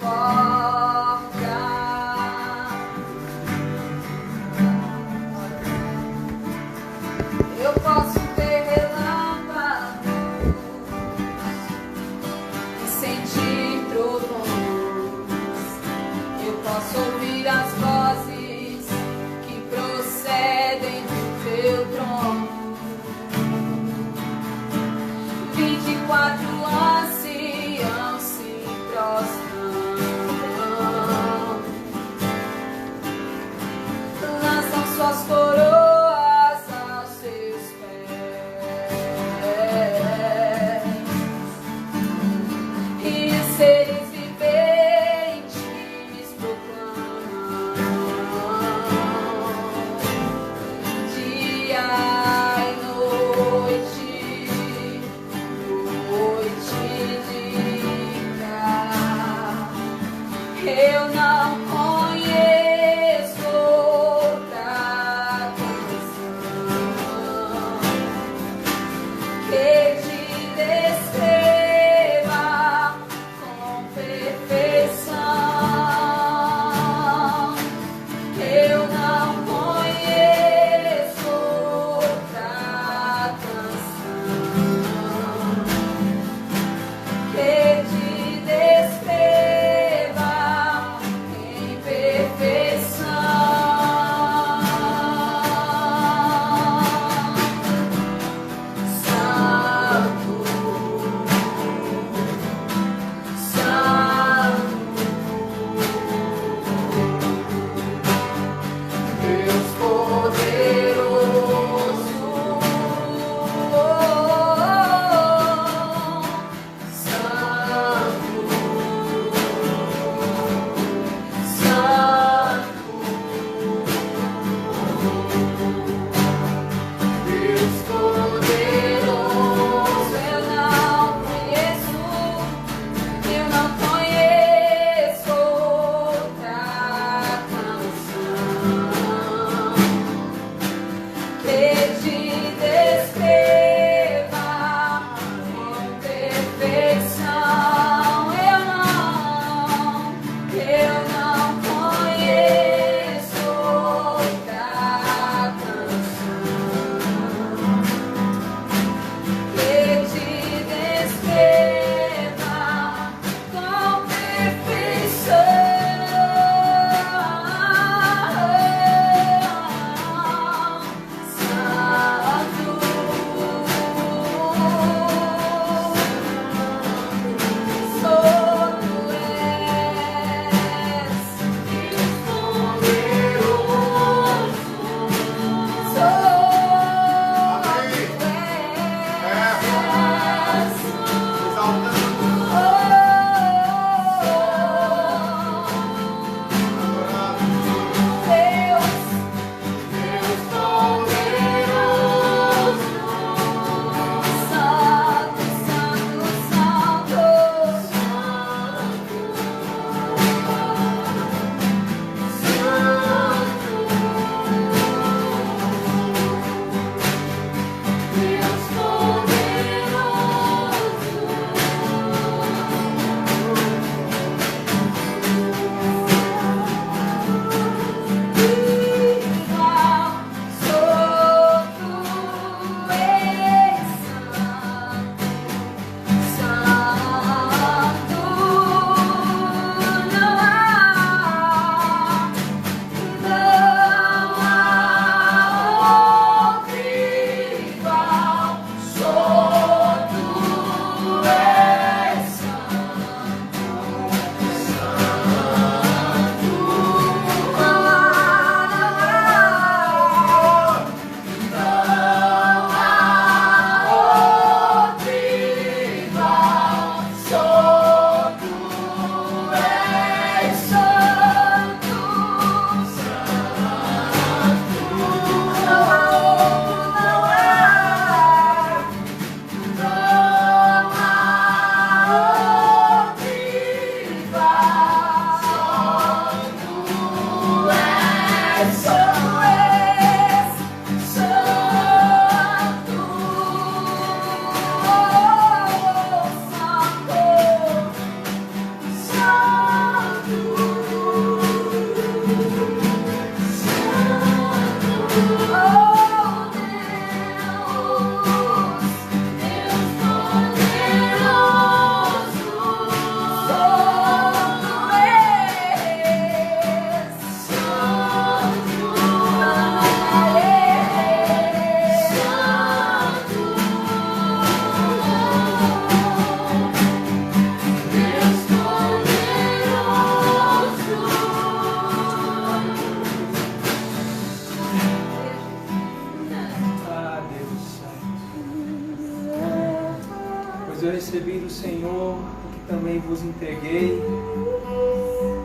eu recebi do Senhor o que também vos entreguei.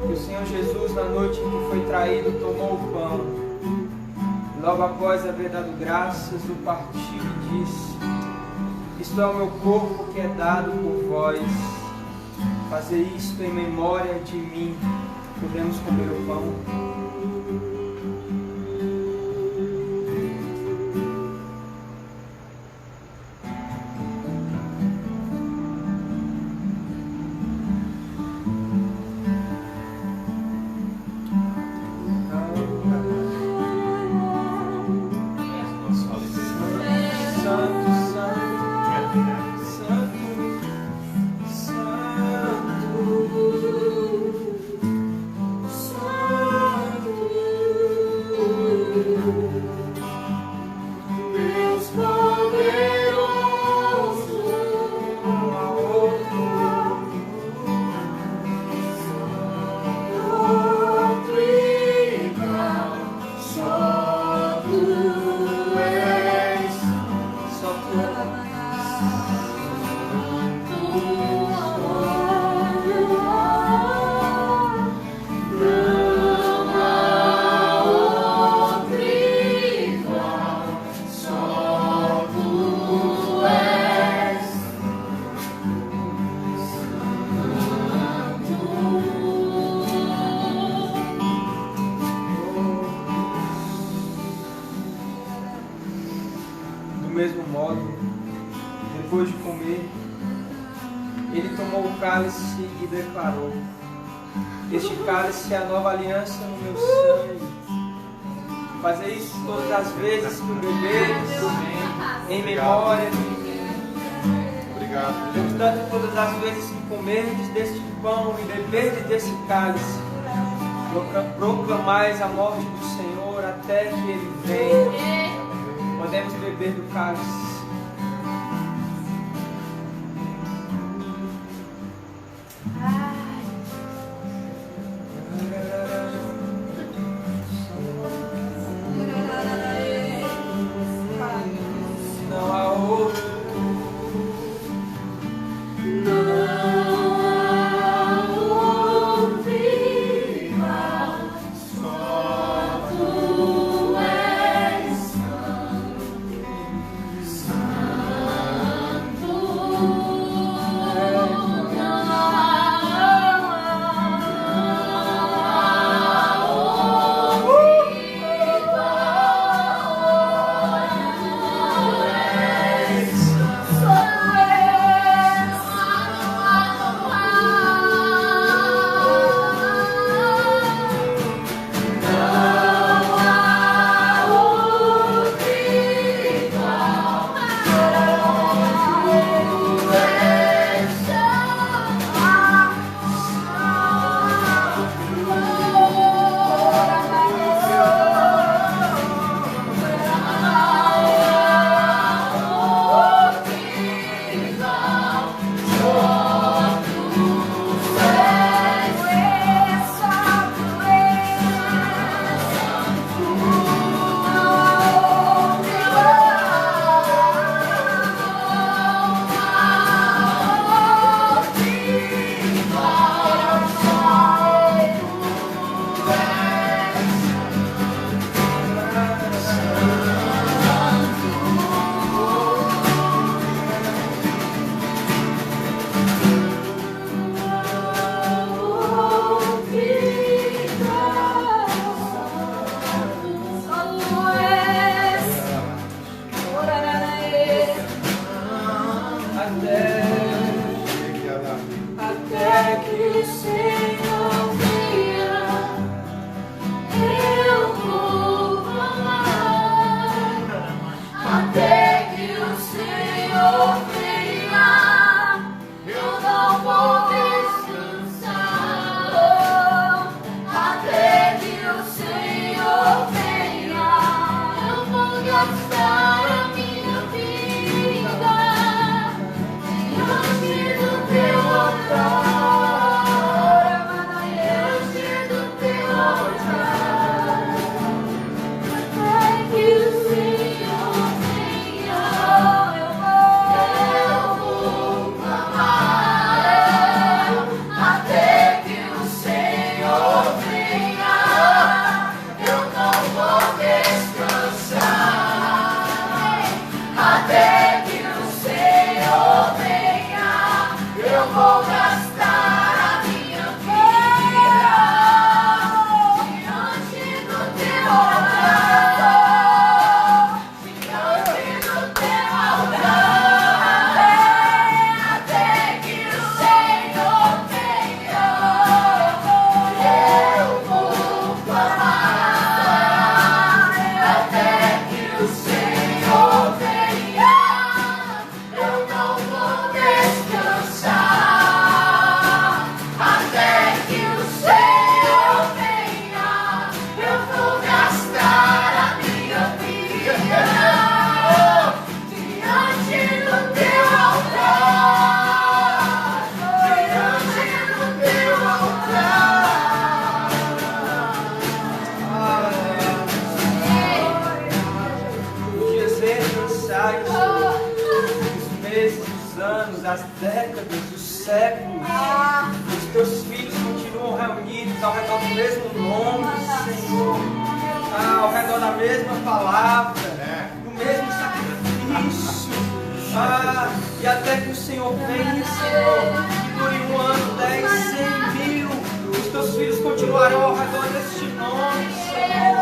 Que o Senhor Jesus, na noite em que foi traído, tomou o pão. E logo após haver dado graças, o partiu e disse: isto é o meu corpo que é dado por vós. Fazei isto em memória de mim. Podemos comer o pão. Depois de comer, ele tomou o cálice e declarou: este cálice é a nova aliança no meu sangue. Fazer isso todas as vezes que o beberes, em memória de mim. Obrigado. Portanto, todas as vezes que comerdes deste pão e beberdes desse cálice, proclamais a morte do Senhor até que ele venha. Podemos beber do cálice. Teu altar. as décadas, os séculos. Os teus filhos continuam reunidos ao redor do mesmo nome, Senhor. Ao redor da mesma palavra, do mesmo sacrifício. E até que o Senhor venha, Senhor, que dure 1 ano, 10, 100 mil, os teus filhos continuarão ao redor deste nome, Senhor.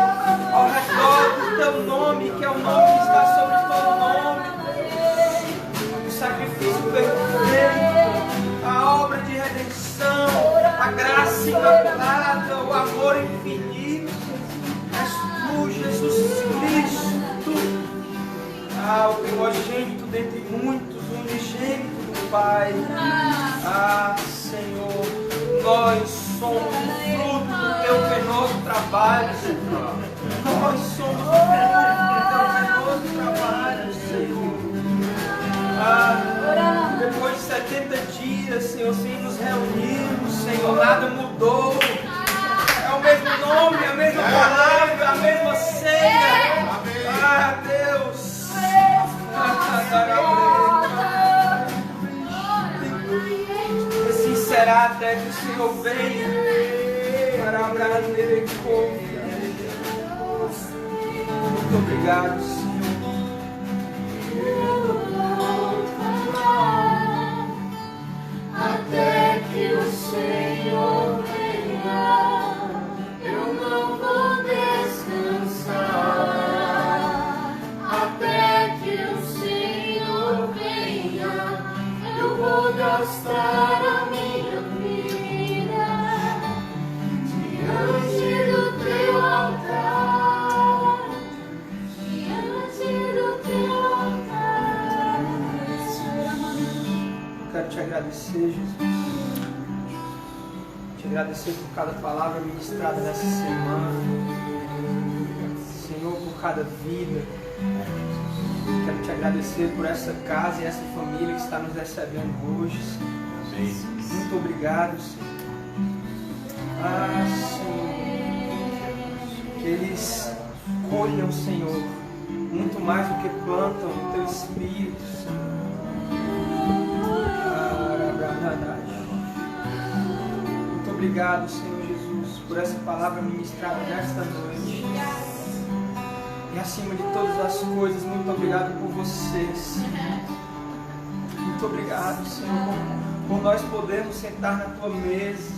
Ao redor do teu nome, que é o nome que está sobre todo nome. O sacrifício perfeito, a obra de redenção, a graça imaculada, o amor infinito. És tu, Jesus Cristo, o primogênito dentre muitos, o unigênito do Pai. Senhor, nós somos fruto do teu penoso trabalho, Senhor. Nós somos fruto do teu penoso trabalho, Senhor. Depois de 70 dias, Senhor, sem nos reunirmos, Senhor, nada mudou. É o mesmo nome, a mesma palavra, a mesma ceia. Deus. Assim será até que o Senhor venha para abraçar e comer. Muito obrigado, Senhor. Até que o Senhor venha, eu não vou descansar. Até que o Senhor venha, eu vou gastar a minha vida diante do teu altar, diante do teu altar. Quero te agradecer, Jesus. Te agradecer por cada palavra ministrada nessa semana. Senhor, por cada vida. Quero te agradecer por essa casa e essa família que está nos recebendo hoje. Muito obrigado, Senhor. Senhor, que eles colham, Senhor, muito mais do que plantam no teu Espírito, Senhor. Muito obrigado, Senhor Jesus, por essa palavra ministrada nesta noite. E acima de todas as coisas, muito obrigado por vocês. Muito obrigado, Senhor, por nós podermos sentar na tua mesa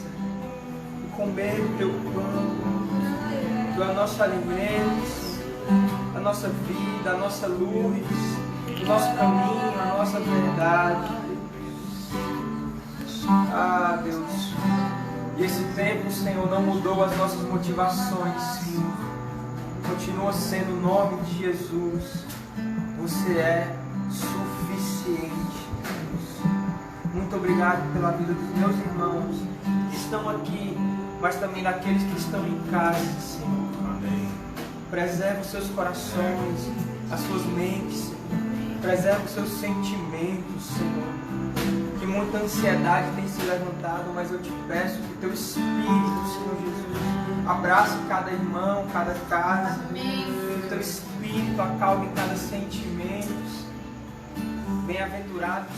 e comer o teu pão. Tu é o nosso alimento, a nossa vida, a nossa luz, o nosso caminho, a nossa verdade. Deus, e esse tempo, Senhor, não mudou as nossas motivações, Senhor. Continua sendo o nome de Jesus. Você é suficiente. Muito obrigado pela vida dos meus irmãos que estão aqui, mas também daqueles que estão em casa, Senhor. Amém. Preserva os seus corações, as suas mentes, Senhor. Preserva os seus sentimentos, Senhor. Que muita ansiedade tem se levantado, mas eu te peço que teu Espírito, Senhor Jesus, abrace cada irmão, cada casa. Amém. Que teu Espírito acalme cada sentimento. Bem-aventurados